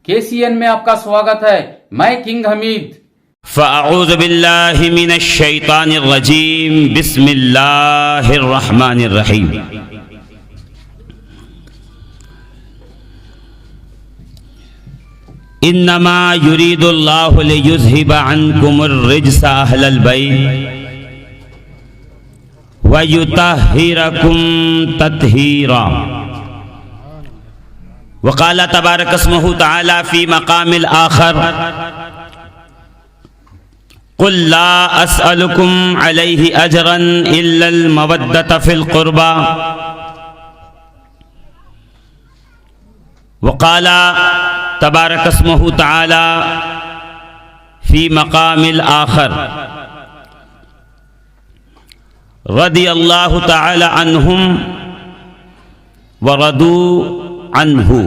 KCN में आपका स्वागत है। मैं किंग हमीद। फ़अऊज़ु बिल्लाहि मिनश शैतानिर रजीम, बिस्मिल्लाहिर रहमानिर रहीम। इन्नमा युरीदुल्लाहु लियुज़हिबा अन्कुमुर रिज्सा अहलल बैत व युतहिरकुम तत्हीरा। वक़ाल तबारक अस्मुहु तआला फ़ी मक़ामिल आख़र क़ुल ला अस्अलुकुम अलैहि अजरन इल्लल मवद्दत फ़िल क़ुरबा। वक़ाल तबारक अस्मुहु तआला फ़ी मक़ामिल आख़र रदियल्लाहु तआला अन्हुम व रदू अन्हु।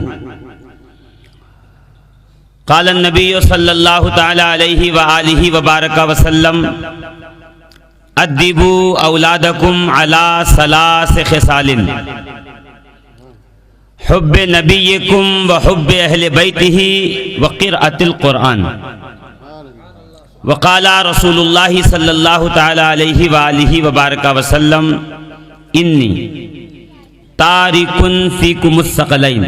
क़ाल नबी सल्लल्लाहु तआला अलैहि व आलिहि व बारक वसल्लम अद्दिबू औलादकुम अला सलास ख़िसालिन हुब्बे नबीयकुम व हुब्बे अहले बैतिही व क़िराअतिल क़ुरआन। वक़ाला रसूलुल्लाहि सल्लल्लाहु तआला अलैहि व आलिहि व बारक वसल्लम इन्नी तारिकुन फ़ीकुमुस सकलैन।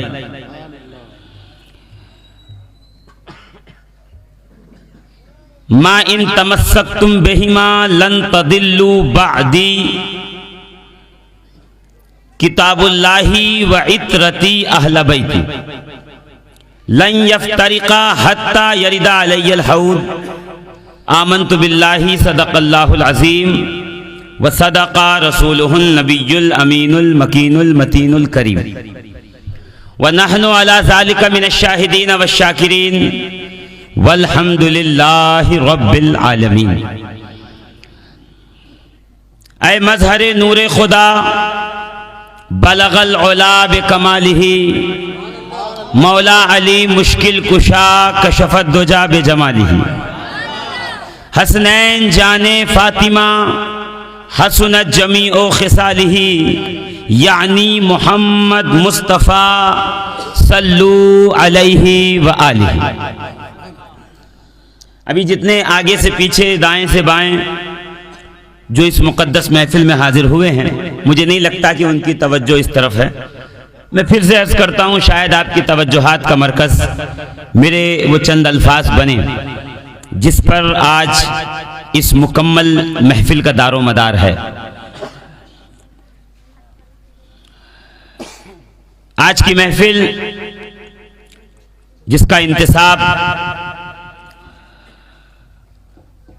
मा इन तमस्सकतुम बिहिमा लन तदिल्लू बअदी किताबुल्लाहि व इत्रती अहल बैती लन यफ्तरिका हत्ता यरिदा अलैयल हौद। आमन्तु बिल्लाहि सदक़ल्लाहुल अज़ीम व सदक़ा रसूलुहुन नबियुल अमीनुल मकीनुल मतीनुल करीम व नहनु अला ज़ालिका मिनश शाहिदीन व शाकिरीन वल्हम्दुलिल्लाहि रब्बिल आलमीन। ऐ मज़हरे नूरे खुदा बलगल उला बिकमालिही मौला अली मुश्किल कुशा कशफत दुजा बेजमालिही। हसनैन जाने फातिमा हसनत जमी ओ खिसालिही यानी मोहम्मद मुस्तफ़ा सल्लू अलैहि व आलिही। अभी जितने आगे से पीछे दाएं से बाएं जो इस मुक़द्दस महफिल में हाजिर हुए हैं, मुझे नहीं लगता कि उनकी तवज्जो इस तरफ है। मैं फिर से अर्ज़ करता हूँ, शायद आपकी तवज्जुहात का मरकज़ मेरे वो चंद अल्फाज बने जिस पर आज इस मुकम्मल महफिल का दारो मदार है। आज की महफिल जिसका इंतिसाब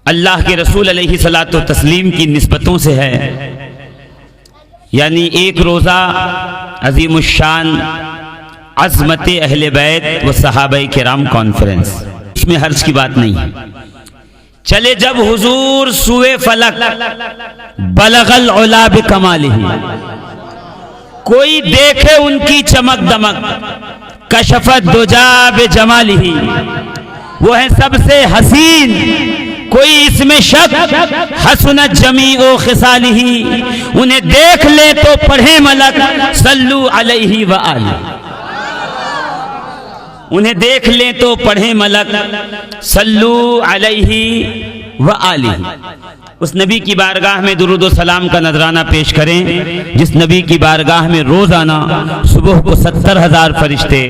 अल्लाह के रसूल अलैहि सलातो तस्लीम की निस्बतों से है, यानी एक रोज़ा अज़ीमुश्शान अज़मत अहले बैत व सहाबाए किराम कॉन्फ्रेंस, इसमें हर्ज की बात नहीं है। चले जब हुजूर सुए फलक बलगल उला बिकमालिही, कोई देखे उनकी चमक दमक कशफत दुजा बेजमालिही, वो है सबसे हसीन, कोई इसमें शक हसनत जमी ओ खिसालिही, उन्हें देख ले तो पढ़े मलक सल्लू अलैहि व आलिही, उन्हें देख लें तो पढ़े मलक सल्लू अलैहि व आलिही। उस नबी की बारगाह में दुरूद व सलाम का नजराना पेश करें जिस नबी की बारगाह में रोजाना सुबह को 70,000 फरिश्ते,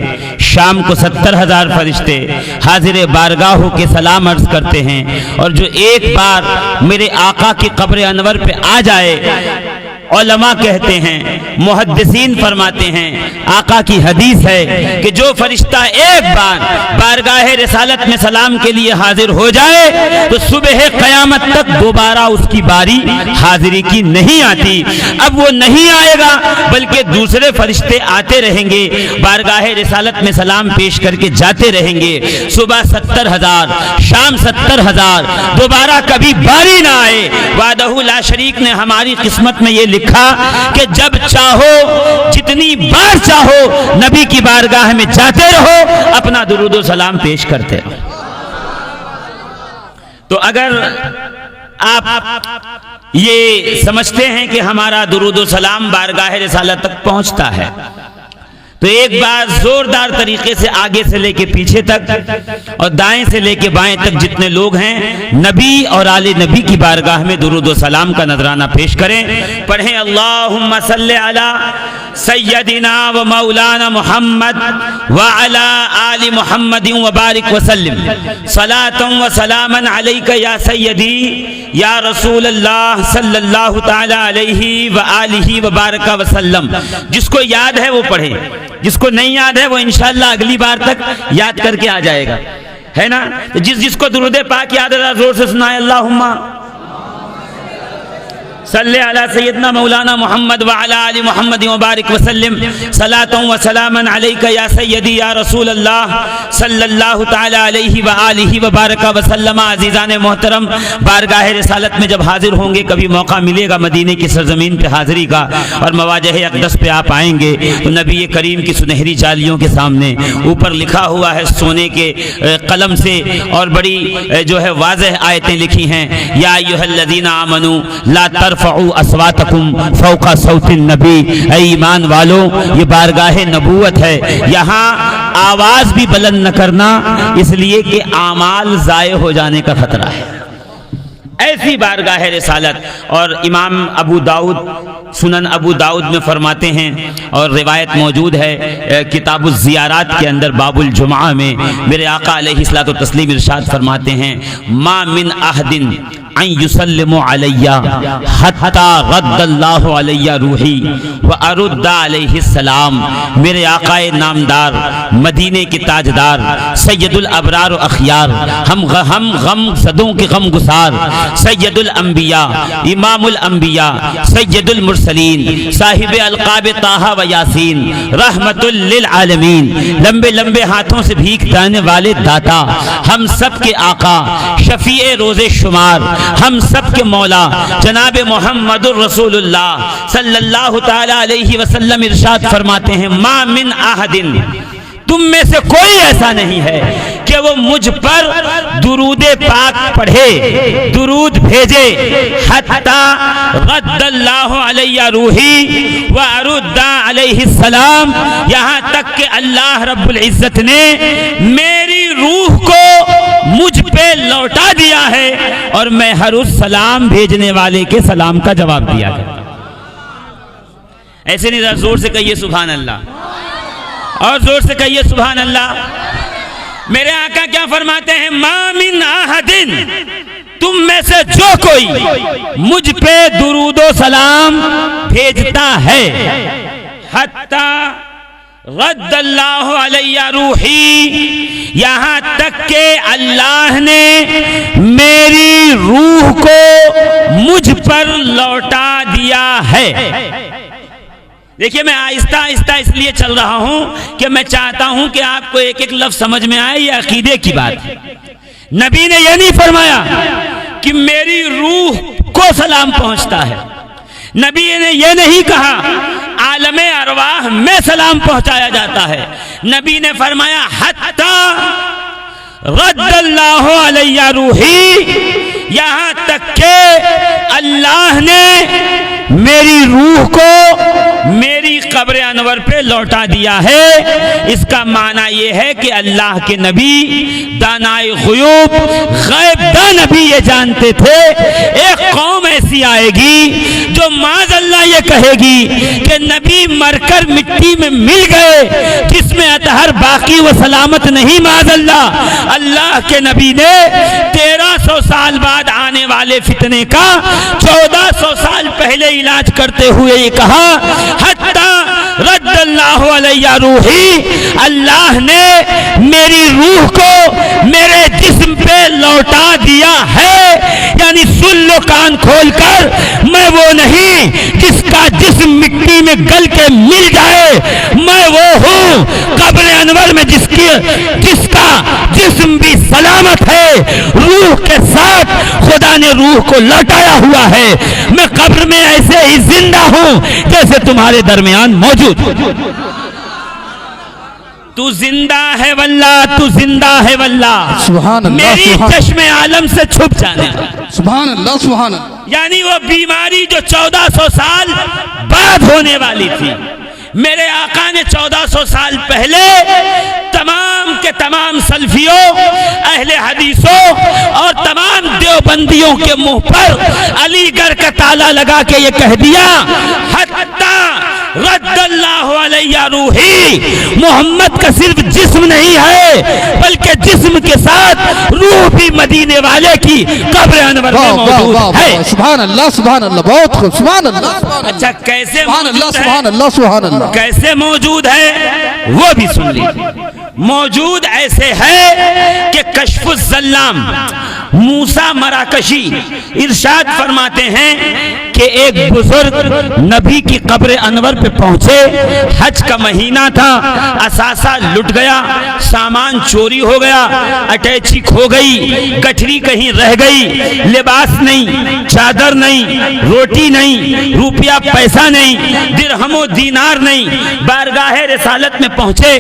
शाम को 70,000 फरिश्ते हाजिर बारगाह हो के सलाम अर्ज करते हैं। और जो एक बार मेरे आका की कब्र अनवर पे आ जाए, उलमा कहते हैं, मुहद्दिसीन फरमाते हैं, आका की हदीस है कि जो फरिश्ता एक बार बारगाह रिसालत में सलाम के लिए हाजिर हो जाए तो सुबह क़यामत तक दोबारा उसकी बारी हाजिरी की नहीं आती। अब वो नहीं आएगा बल्कि दूसरे फरिश्ते आते रहेंगे, बारगाह रिसालत में सलाम पेश करके जाते रहेंगे। सुबह 70,000, शाम 70,000, दोबारा कभी बारी ना आए। वादहू ला शरीक ने हमारी किस्मत में ये लिखा कि जब चाहो, जितनी बार चाहो, नबी की बारगाह में जाते रहो, अपना दुरूद व सलाम पेश करते रहो। तो अगर आप ये समझते हैं कि हमारा दुरूद व सलाम बारगाह रिसालत तक पहुंचता है तो एक बार जोरदार तरीके से आगे से लेके पीछे तक और दाएं से लेके बाएं तक जितने लोग हैं नबी और आले नबी की बारगाह में दुरूद व सलाम का नजराना पेश करें। पढ़ें अल्लाहुम्मा सल्ले अला सय्यदिना व मौलाना मुहम्मद व अला आलि मुहम्मद व बारिक व सल्लिम सलातन व सलामन अलैका या सय्यदी या रसूल अल्लाह सल्लल्लाहु ताला अलैहि व आलिहि व बारका व सल्लम। जिसको याद है वो पढ़े, जिसको नहीं याद है वो इंशाअल्लाह अगली बार तक याद करके आ जाएगा, है ना। तो जिसको दुरूद पाक याद है जोर से सुनाए अल्लाहुम्मा सल्ले अला सय्यदना मौलाना मुहम्मद व अला आलि मुहम्मद व बारिक व सल्लिम सलातन व सलामन अलैका या सय्यदी या रसूल अल्लाह सल्लल्लाहु ताला अलैहि व आलिहि व बारका व सल्लमा। अजीज़ान मोहतरम, बारगाह रिसालत में जब हाजिर होंगे, कभी मौका मिलेगा मदीने की सरजमीन पे हाजिरी का और मवाजह अक़दस पे आप आएंगे तो नबी करीम की सुनहरी जालियों के सामने ऊपर लिखा हुआ है सोने के कलम से और बड़ी जो है वाज़ेह आयतें लिखी हैं, या अय्युहल्लज़ीना आमनू ला तरफ़ऊ अस्वातकुम फ़ौक़ा सौतिन नबी। ऐ ईमान वालों, ये बारगाह नबूवत है, यहाँ आवाज़ भी बुलंद न करना, इसलिए कि आमाल ज़ाये हो जाने का खतरा है। ऐसी बारगाह रिसालत। और इमाम अबू दाऊद सुनन अबू दाऊद में फरमाते हैं और रिवायत मौजूद है किताबुल ज़ियारात के अंदर बाबुल जुमा में, मेरे आका अलैहिस्सलातु तस्लीम इरशाद फरमाते हैं, मा मिन अहदिन अन युसल्लिमु अलैया हत्ता रद्दल्लाहु अलैया रूही व अरुद्दा अलैहिस्सलाम। मेरे आकाए नामदार, मदीने के ताजदार, सैयदुल अबरार व अखयार, हम गम सदों के गम गुसार, सैयदुल अंबिया, इमामुल अंबिया, सैयदुल मुरसलीन, साहिब अलकाब ताहा व यासीन, रहमतुल लिल आलमीन, लंबे लंबे हाथों से भीख देने वाले दाता, हम सब के आका, शफीए रोज़े शुमार, हम सब के मौला जनाब मोहम्मदुर रसूलुल्लाह सल्लल्लाहु ताला अलैहि वसल्लम इरशाद फरमाते हैं, मा मिन अहदिन, तुम में से कोई ऐसा नहीं है कि वो मुझ पर दुरूदे पाक पढ़े, दुरूद भेजे, हत्ता रद्दल्लाहु अलैया रूही व अरुद्दा अलैहिस्सलाम, यहाँ तक कि अल्लाह रब्बुल इज्जत ने मेरी रूह को मुझ पे लौटा दिया है और मैं हर उस सलाम भेजने वाले के सलाम का जवाब दिया है। ऐसे नहीं, जोर से कहिए सुभान अल्लाह, और जोर से कहिए सुभान अल्लाह। मेरे आका क्या फरमाते हैं, मा मिन अहदिन, तुम में से जो कोई मुझ पे दुरूदो सलाम भेजता है, हत्ता रद्दल्लाहु अलैया रूही, यहाँ तक के अल्लाह ने मेरी रूह को मुझ पर लौटा दिया है। देखिए, मैं आहिस्ता आहिस्ता इसलिए चल रहा हूं कि मैं चाहता हूं कि आपको एक एक लफ्ज समझ में आए। ये अकीदे की बात है। नबी ने यह नहीं फरमाया कि मेरी रूह को सलाम पहुंचता है। नबी ने यह नहीं कहा आलमे अरवाह में सलाम पहुंचाया जाता है। नबी ने फरमाया हत्ता रद्दल्लाहु अलैया रूही, यहां तक के अल्लाह ने मेरी रूह को मेरी कब्र अनवर पे लौटा दिया है। इसका माना यह है कि अल्लाह के नबी दानाए गुयूब गैब दा नबी ये जानते थे एक कौम ऐसी आएगी जो माज़अल्लाह ये कहेगी कि नबी मरकर मिट्टी में मिल गए, जिसमें अतहर बाकी व सलामत नहीं। माज़अल्लाह, अल्लाह के नबी ने 1300 साल बाद आने वाले फितने का 1400 साल पहले इलाज करते हुए ये कहा हत्ता रद्दल्लाहु अलैया रूही, अल्लाह ने मेरी रूह को मेरे जिस्म पे लौटा दिया है। यानी सुन लो कान खोलकर, मैं वो नहीं जिसका जिस्म मिट्टी में गल के मिल जाए, मैं वो हूँ कब्र अनवर में जिसका जिस्म भी सलामत है, रूह के साथ खुदा ने रूह को लौटाया हुआ है। मैं कब्र में ऐसे ही जिंदा हूँ जैसे तुम्हारे दरमियान मौजूद। तू जिंदा है वल्लाह, तू जिंदा है वल्लाह, सुभान अल्लाह, मेरी चश्मे आलम से छुप जाने, सुभान अल्लाह, सुभान अल्लाह। यानी वो बीमारी जो 1400 साल बाद होने वाली थी, मेरे आका ने 1400 साल पहले तमाम के तमाम सल्फियों, अहले हदीसों और तमाम देवबंदियों के मुंह पर अलीगढ़ का ताला लगा के ये कह दिया, हत्ता रद्दल्लाहु अलैया रूही, मोहम्मद का सिर्फ जिस्म नहीं है बल्कि जिस्म के साथ रूह भी मदीने वाले की कब्र अनवर में मौजूद है। सुभान अल्लाह, सुभान अल्लाह, बहुत खूब, सुभान अल्लाह। अच्छा, कैसे सुभान अल्लाह, मौजूद है? सुभान अल्लाह, सुभान अल्लाह। कैसे मौजूद है वो भी सुन लीजिए। मौजूद ऐसे है कि कश्फुस ज़ल्लाम मूसा मराकशी इरशाद फरमाते हैं कि एक बुजुर्ग नबी की कब्र अनवर पे पहुंचे, हज का महीना था, असासा लुट गया, सामान चोरी हो गया, अटैची खो गई, गठरी कहीं रह गई, लिबास नहीं, चादर नहीं, रोटी नहीं, रुपया पैसा नहीं, दिरहमो दीनार नहीं। बारगाहे रिसालत में पहुंचे,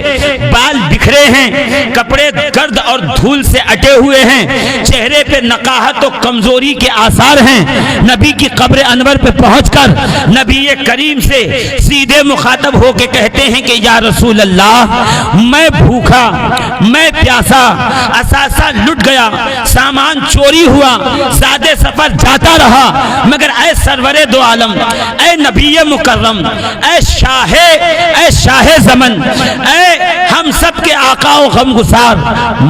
बाल बिखरे हैं, कपड़े गर्द और धूल से अटे हुए हैं, चेहरे पे नकाहत और कमजोरी के आसार हैं। नबी की कब्र अनवर पे पहुंचकर नबी करीम से सीधे मुखातब होके कहते हैं कि या रसूल अल्लाह, मैं भूखा, मैं प्यासा, असासा लुट गया, सामान चोरी हुआ, सादे सफर जाता रहा, मगर ऐ सरवरे दो आलम, ऐ नबी मुकर्रम, ऐ शाहे ज़मन, ऐ हम सब के आका व गमगुसार,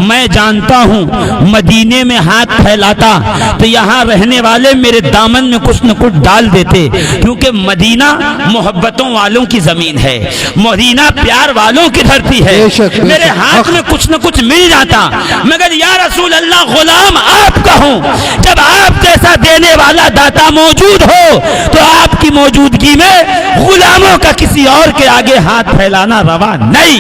मैं जानता हूँ मदीने में हाथ फैलाता तो यहाँ रहने वाले मेरे दामन में कुछ न कुछ डाल देते, क्योंकि मदीना मोहब्बतों वालों की जमीन है, मदीना प्यार वालों की धरती है, मेरे हाथ में कुछ न कुछ मिल जाता। मगर या रसूल अल्लाह, गुलाम आपका हूँ, जब आप जैसा देने वाला दाता मौजूद हो तो आपकी मौजूदगी में गुलामों का किसी और के आगे हाथ फैलाना रवा नहीं।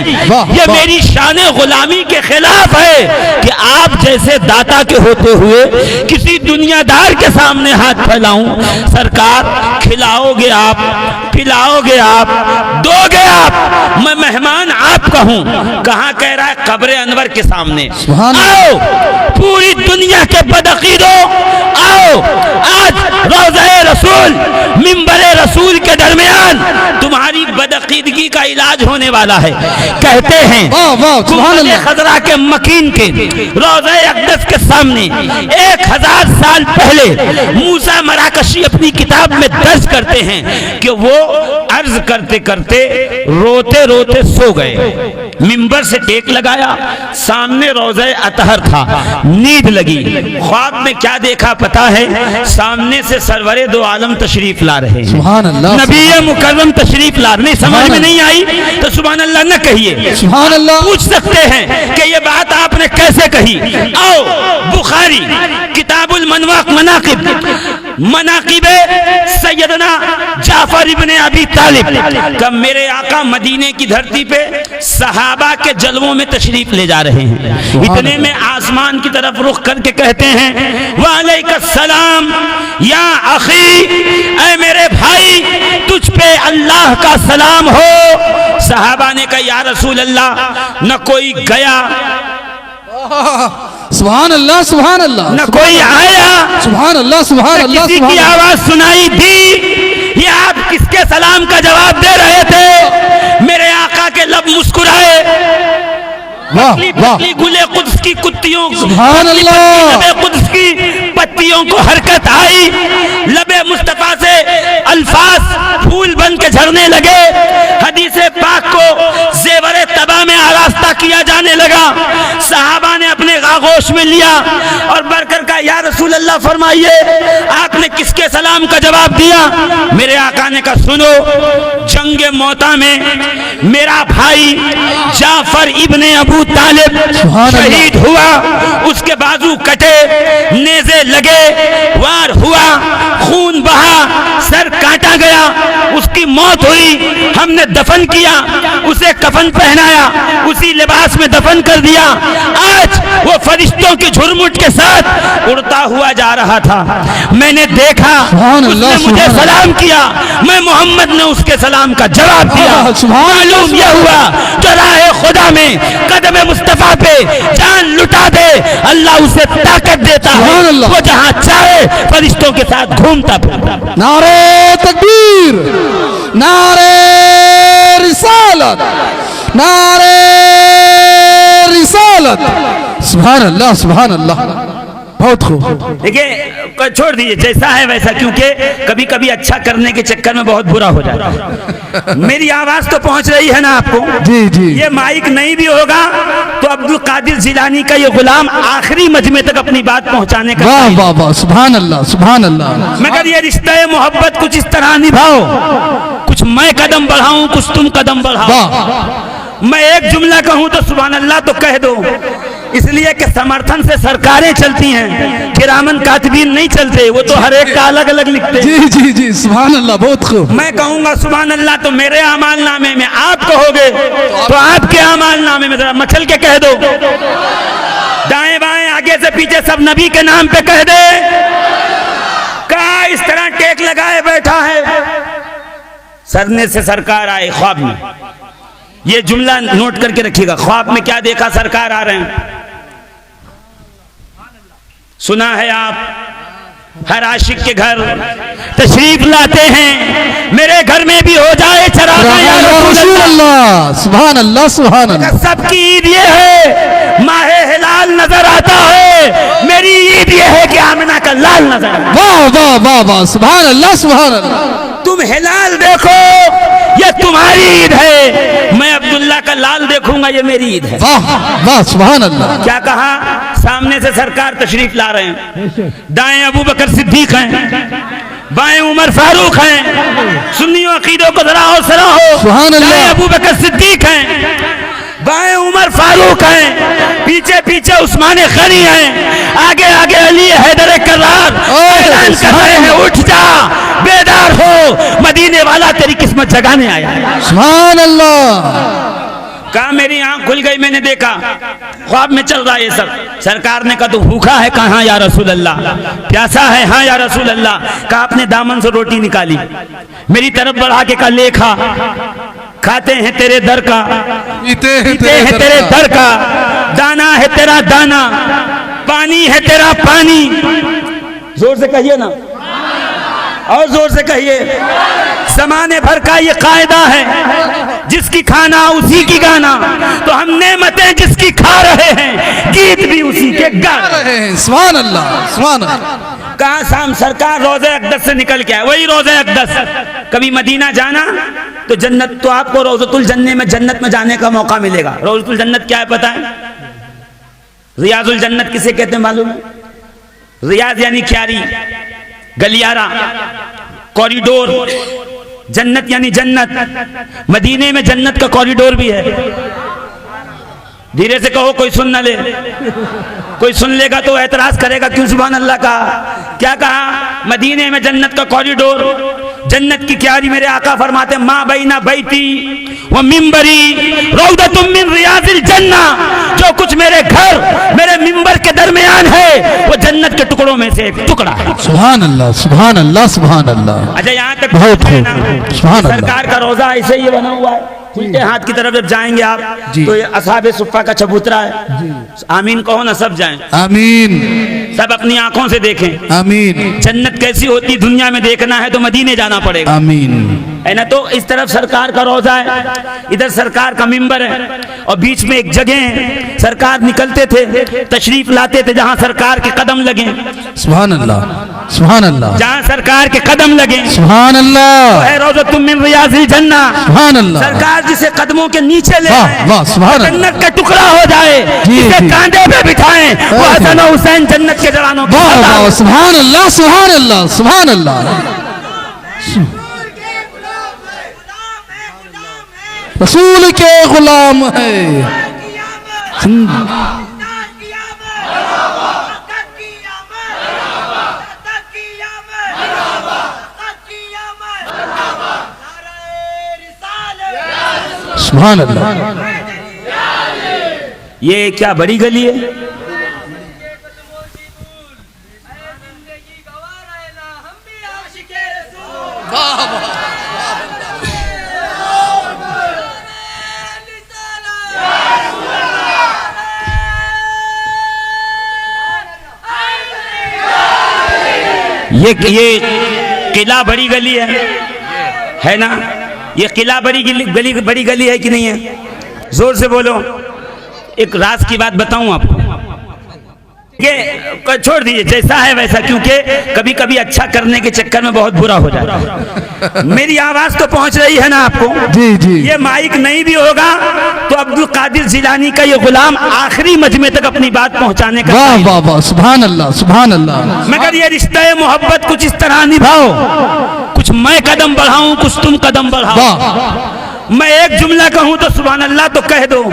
ये मेरी शान गुलामी के खिलाफ है कि आप जैसे दाता के होते हुए किसी दुनियादार के सामने हाथ फैलाऊं। सरकार, खिलाओगे आप, पिलाओगे आप, दोगे आप, मैं मेहमान आपका हूं। कहां कह रहा है? कब्र अनवर के सामने। आओ पूरी दुनिया के बदअकीदों, आओ आज रोज़े रसूल, मिंबरे रसूल के दरमियान तुम्हारी बदअकीदगी का इलाज होने वाला है। कहते हैं खजरा के मकीन के रोज़े अक़दस के सामने 1000 साल पहले मूसा मराकशी अपनी किताब में दर्ज करते हैं कि वो अर्ज करते करते रोते रोते सो गए। मिंबर से टेक लगाया, सामने रोज़े अतहर था, नींद लगी। ख्वाब में क्या देखा पता है? सामने से सरवरे दो आलम तशरीफ ला रहे हैं, नबी मुकर्रम तशरीफ ला रहे। समझ में नहीं आई तो सुभान अल्लाह न कहिए, सुभान अल्लाह। पूछ सकते हैं कि ये बात आपने कैसे कही? आओ बुखारी किताबुल मनवाक मनाकिब, मनाकिबे सैयदना जाफर इब्ने अबी तालिब का मेरे आका मदीने की धरती पे सहाबा के जलवों में तशरीफ ले जा रहे हैं। इतने में आसमान की तरफ रुख करके कहते हैं, वालेकुम या अखी, ऐ मेरे भाई तुझ पे अल्लाह का सलाम हो। सहाबा ने कहा, या रसूल अल्लाह, न कोई गया, सुभान अल्लाह, सुभान अल्लाह, न कोई आया, सुभान अल्लाह, सुभान अल्लाह, किसी की आवाज सुनाई दी। ये आप किसके सलाम का जवाब दे रहे थे? मेरे आका के लब मुस्कुराए, गुले कुद्स की कुत्तियों, सुभान अल्लाह, लबे कुद्स की पत्तियों को हरकत आई, लबे मुस्तफा से अल्फाज फूल बन के झरने लगे, हदीसे पाक को जेवरे तबा में आरास्ता किया जाने लगा। सहाबा ने अपने आगोश में लिया और बढ़कर कहा, या रसूल अल्लाह फरमाइए आपने किसके सलाम का जवाब दिया? मेरे आका ने कहा, सुनो, जंगे मौता में मेरा भाई जाफर इब्ने अबू तालिब शहीद हुआ, उसके बाजू कटे, नेज़े लगे, वार हुआ, खून बहा, सर काटा गया, उसकी मौत हुई, हमने दफन किया, उसे कफन पहनाया, उसी लिबास में दफन कर दिया। आज वो फरिश्तों की झुरमुट के साथ उड़ता हुआ जा रहा था, मैंने देखा, उसने मुझे सलाम किया, मैं मोहम्मद ने उसके सलाम का जवाब दिया। मालूम यह हुआ जो राहे खुदा में कदम मुस्तफा पे जान लुटा दे, अल्लाह उसे ताकत देता है, वो जहां चाहे फरिश्तों के साथ घूमता फिरता। नारे तकबीर, नारे रिसालत, नारे रिसालत। सुभान अल्लाह, सुभान अल्लाह, बहुत खूब। देखिए छोड़ दीजिए जैसा है वैसा, क्योंकि कभी कभी अच्छा करने के चक्कर में बहुत बुरा हो जाता है। मेरी आवाज तो पहुंच रही है ना आपको? जी जी। ये माइक नहीं भी होगा तो अब्दुल कादिर जिलानी का ये गुलाम आखिरी मजमे तक अपनी बात पहुंचाने का। वाह वाह वाह, सुभान अल्लाह, सुभान अल्लाह। मगर ये रिश्ते मोहब्बत कुछ इस तरह निभाओ, कुछ मैं कदम बढ़ाऊं, कुछ तुम कदम बढ़ाओ। वाह, मैं एक जुमला कहूं तो सुभान अल्लाह तो कह दो, इसलिए कि समर्थन से सरकारें चलती हैं, किरामन कातिबीन नहीं चलते, वो तो हर एक का अलग अलग लिखते हैं। जी जी जी, सुभान अल्लाह, बहुत खूब। मैं कहूंगा सुभान अल्लाह तो मेरे अमाल नामे में, आप कहोगे तो आपके अमाल नामे में। जरा मचल के कह दो, दाएं बाएं आगे से पीछे सब नबी के नाम पे कह दे। कहा इस तरह टेक लगाए बैठा है, सरने से सरकार आए ख्वाब में। ये जुमला नोट करके रखिएगा, ख्वाब में क्या देखा, सरकार आ रहे हैं। सुना है आप हर आशिक के घर तशरीफ लाते हैं, मेरे घर में भी हो जाए चराग या रसूल अल्लाह। सुभान अल्लाह, सुभान अल्लाह। सबकी ईद ये है माहे हिलाल नजर आता है, मेरी ईद ये है कि आमिना का लाल नजर आता है। वाह वाह वाह वाह, सुभान अल्लाह, सुभान अल्लाह। तुम हिलाल देखो, ये तुम्हारी ईद है, मैं अब्दुल्ला का लाल देखूंगा, ये मेरी ईद है। वाह वाह, सुभान अल्लाह। क्या कहा? सामने से सरकार तशरीफ ला रहे हैं, दाएं अबू बकर सिद्दीक हैं, बाएं उमर फारूक हैं। सुन्नियों अकीदों को जरा हौसला हो, सुभान अल्लाह। दाएं अबू बकर सिद्दीक हैं, बाएं उमर फारूक हैं, पीछे पीछे उस्मान गनी हैं, आगे आगे अली हैदर कर्रार ऐलान कर रहे हैं, उठ जा बेदार हो, मदीने वाला तेरी किस्मत जगाने आया। सुभान अल्लाह। कहा मेरी आंख खुल गई, मैंने देखा ख्वाब में चल रहा है ये सब। सरकार ने कहा तो भूखा है? कहा या रसूल अल्लाह। प्यासा है? हाँ या रसूल अल्लाह। कहा अपने दामन से रोटी निकाली, मेरी तरफ बढ़ा के कहा ले खा, खाते हैं तेरे दर का, पीते हैं तेरे दर का, दाना है तेरा दाना, पानी है तेरा पानी। जोर से कहिए ना, और जोर से कहिए। जमाने भर का ये कायदा है, जिसकी खाना उसी की गाना, तो हम नेमतें जिसकी खा रहे हैं, गीत भी उसी के गा रहे हैं। सुभान अल्लाह, सुभान अल्लाह। कहा शाम सरकार रोज़े अक़दस से निकल के आए, वही रोज़े अक़दस। कभी मदीना जाना तो जन्नत, तो आपको रोज़तुल जन्नत में, जन्नत में जाने का मौका मिलेगा। रोज़तुल जन्नत क्या है पता है? रियाजुल जन्नत किसे कहते हैं मालूम है? रियाज यानी क्यारी, गलियारा, कॉरिडोर। जन्नत यानी जन्नत। मदीने में जन्नत का कॉरिडोर भी है। धीरे से कहो, कोई सुन न ले, कोई सुन लेगा तो एतराज करेगा, क्यों सुभान अल्लाह कहा? क्या कहा? मदीने में जन्नत का कॉरिडोर, जन्नत की क्यारी। मेरे आका फरमाते माँ बैना बैती व मिंबरी रौदतुम मिन रियाजिल जन्ना, जो कुछ मेरे घर मेरे मिंबर के दरमियान है वो जन्नत के टुकड़ों में से एक टुकड़ा है। सुभान अल्लाह, सुभान अल्लाह, सुभान अल्लाह। अच्छा यहाँ तक बहुत है ना? सुभान अल्लाह। सरकार का रोजा ऐसे ही बना हुआ है, उल्टे हाथ की तरफ जब जाएंगे आप तो ये असहाबे सुफ़ा का चबूतरा है। आमीन कहो ना, सब जाएं, आमीन, सब अपनी आंखों से देखें। आमीन, जन्नत कैसी होती दुनिया में देखना है तो मदीने जाना पड़ेगा, आमीन। है ना? तो इस तरफ सरकार का रोजा है, इधर सरकार का मिंबर है, और बीच में एक जगह है। सरकार निकलते थे, तशरीफ लाते थे जहां सरकार के कदम लगे। सुभान अल्लाह, सुभान अल्लाह। जहां सरकार के कदम लगे सुभान अल्लाह, है रोज़तुम मिन रियाजिल जन्ना। सुभान अल्लाह। सरकार जिसे कदमों के नीचे ले वाह, आए, वाह, सुभान अल्लाह। जन्नत का टुकड़ा हो जाए, जी, जिसे जी। कांधे पे बिठाएं, वो हसन और हुसैन जन्नत के जवानों के वाह सरदार। वाह, सुभान अल्लाह, सुभान अल्लाह, सुभान अल्लाह। रसूल के गुलाम है। सुभान अल्लाह। ये क्या बड़ी गली है? ये किला बड़ी गली है ना? ये किला बड़ी गली है कि नहीं है? जोर से बोलो। एक राज की बात बताऊं आपको, ये छोड़ दीजिए जैसा है वैसा, क्योंकि कभी कभी अच्छा करने के चक्कर में बहुत बुरा हो जाता है। मेरी आवाज तो पहुंच रही है ना आपको? जी जी। ये माइक नहीं भी होगा तो अब्दुल कादिर जिलानी का ये गुलाम आखिरी मजमे तक अपनी बात पहुंचाने का। वाह वाह वाह, सुभान अल्लाह सुभान अल्लाह। मगर ये रिश्ता मोहब्बत कुछ इस तरह निभाओ, कुछ मैं कदम बढ़ाऊं कुछ तुम कदम बढ़ाओ। मैं एक जुमला कहूं तो सुभान अल्लाह तो कह दो,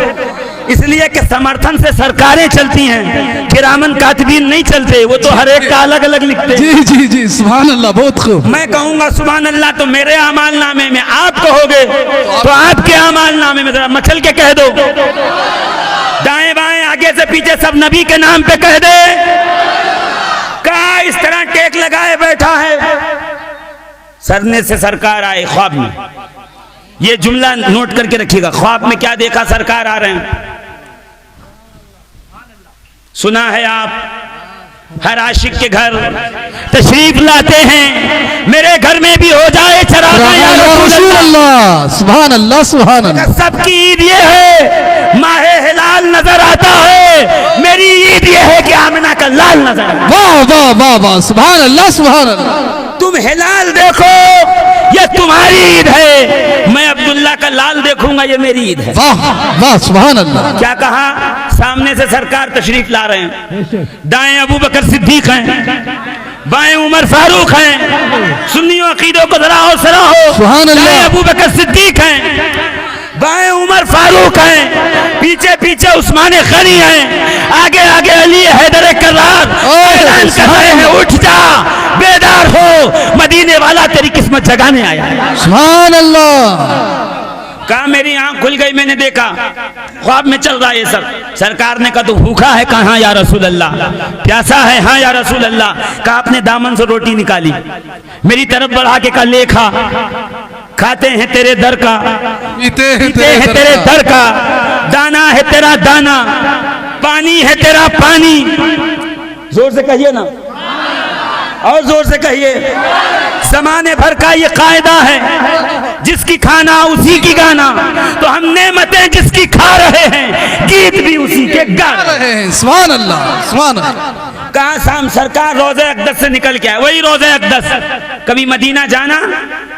इसलिए कि समर्थन से सरकारें चलती हैं, किरामन कातिबीन नहीं चलते, वो तो हर एक का अलग अलग लिखते हैं। जी जी जी, सुभान अल्लाह, बहुत खूब। मैं कहूंगा सुभान अल्लाह तो मेरे अमाल नामे में, आप कहोगे तो आपके अमाल नामे में। जरा मचल के कह दो, दाएं बाएं आगे से पीछे सब नबी के नाम पे कह दे। कहा इस तरह टेक लगाए बैठा है, सरने से सरकार आए ख्वाब में। ये जुमला नोट करके रखिएगा, ख्वाब में क्या देखा? सरकार आ रहे हैं। सुना है आप हर आशिक के घर तशरीफ लाते हैं, मेरे घर में भी हो जाए चरागा या रसूल अल्लाह। सुभान अल्लाह सुभान अल्लाह। सबकी ईद ये है माहे हिलाल नजर आता है, मेरी ईद ये है कि आमिना का लाल नजर आता है। वाह वाह वाह वाह, सुभान अल्लाह सुभान अल्लाह। तुम हिलाल देखो ये तुम्हारी ईद है, मैं अब्दुल्ला का लाल देखूंगा ये मेरी ईद है। वाह वाह, सुभान अल्लाह। क्या कहा? सामने से सरकार तशरीफ ला रहे हैं, दाएं अबू बकर सिद्दीक हैं, बाएं उमर फारूक हैं। सुन्नियों अकीदों को जरा हौसला हो, सुभान अल्लाह। दाएं अबू बकर सिद्दीक हैं, बाएं उमर फारूक हैं, पीछे पीछे उस्मान गनी हैं, आगे आगे अली हैदर कर्रार। ऐलान कर रहे हैं उठ जा बेदार हो, मदीने वाला तेरी किस्मत जगाने आया है। सुभान अल्लाह। कहा मेरी आंख खुल गई, मैंने देखा ख्वाब में चल रहा है ये सब। सरकार ने कहा तू भूखा है? कहा या रसूल अल्लाह। प्यासा है? हाँ या रसूल अल्लाह। कहा अपने दामन से रोटी निकाली, मेरी तरफ बढ़ा के कहा ले खा, खाते हैं तेरे दर का, पीते हैं तेरे दर का, दाना है तेरा दाना, पानी है तेरा पानी। जोर से कहिए ना, और जोर से कहिए। जमाने भर का ये कायदा है, जिसकी खाना उसी की गाना, तो हम नेमतें जिसकी खा रहे हैं, गीत भी उसी के गा रहे हैं। सुभान अल्लाह सुभान अल्लाह। कहा शाम सरकार रोज़े अक़दस से निकल के आए, वही रोज़े अक़दस। कभी मदीना जाना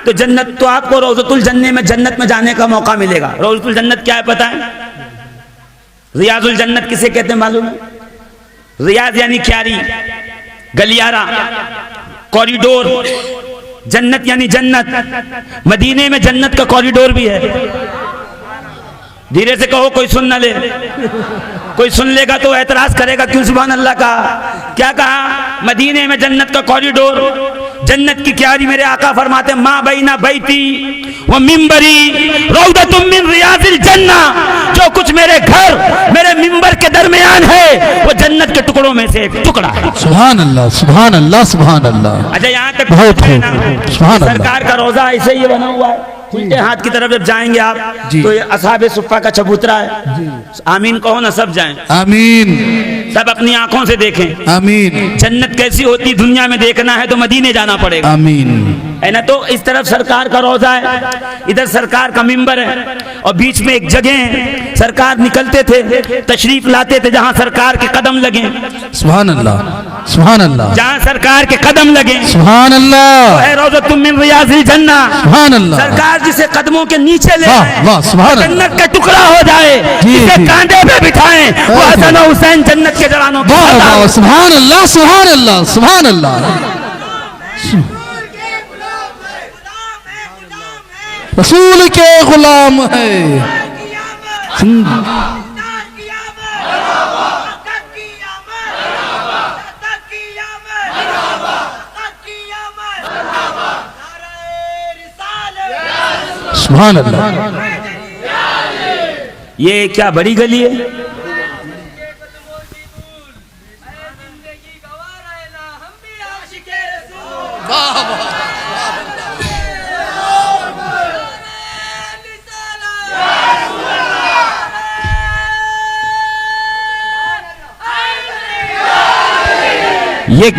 तो जन्नत, तो आपको रोज़तुल जन्नत में, जन्नत में जाने का मौका मिलेगा। रोज़तुल जन्नत क्या है पता है? रियाजुल जन्नत किसे कहते हैं मालूम है? रियाज यानी क्यारी, गलियारा, कॉरिडोर। जन्नत यानी जन्नत। मदीने में जन्नत का कॉरिडोर भी है। धीरे से कहो, कोई सुन न ले। कोई सुन लेगा तो एतराज करेगा, क्यों सुभान अल्लाह का? क्या कहा? मदीने में जन्नत का कॉरिडोर, जन्नत की क्यारी। मेरे आका फरमाते माँ बैना बैती व मिंबरी रौदतुम मिन रियाजिल जन्ना। जो कुछ मेरे घर, मेरे मिंबर के दरमियान है, वो जन्नत के टुकड़ों में से एक टुकड़ा है। सुभान अल्लाह सुभान अल्लाह सुभान अल्लाह। अच्छा, यहाँ तक बहुत सुभान अल्लाह। सरकार का रोजा ऐसे ही बना हुआ है। उल्टे हाथ की तरफ जब जाएंगे आप तो ये असहाबे सुफ़ा का चबूतरा है। आमीन कहो ना, सब जाएं। आमीन। सब अपनी आंखों से देखें। आमीन। जन्नत कैसी होती दुनिया में देखना है तो मदीने जाना पड़ेगा। आमीन। है ना? तो इस तरफ सरकार का रोजा है, इधर सरकार का मिंबर है, और बीच में एक जगह है। सरकार निकलते थे, तशरीफ लाते थे जहां सरकार के कदम लगे। सुभान अल्लाह सुभान अल्लाह। जहां सरकार के कदम लगे, सुभान अल्लाह। रोज़तुम मिन रियाजिल जन्ना। सुभान अल्लाह। सरकार जिसे कदमों के नीचे ले वाह वाह, सुभान अल्लाह। जन्नत का टुकड़ा हो जाए, जिसे कांधे पे बिठाएं, वो हसन और हुसैन जन्नत के जवानों। वाह वाह, सुभान अल्लाह सुभान अल्लाह सुभान अल्लाह। रसूल के गुलाम है। सुभान अल्लाह। ये क्या बड़ी गली है?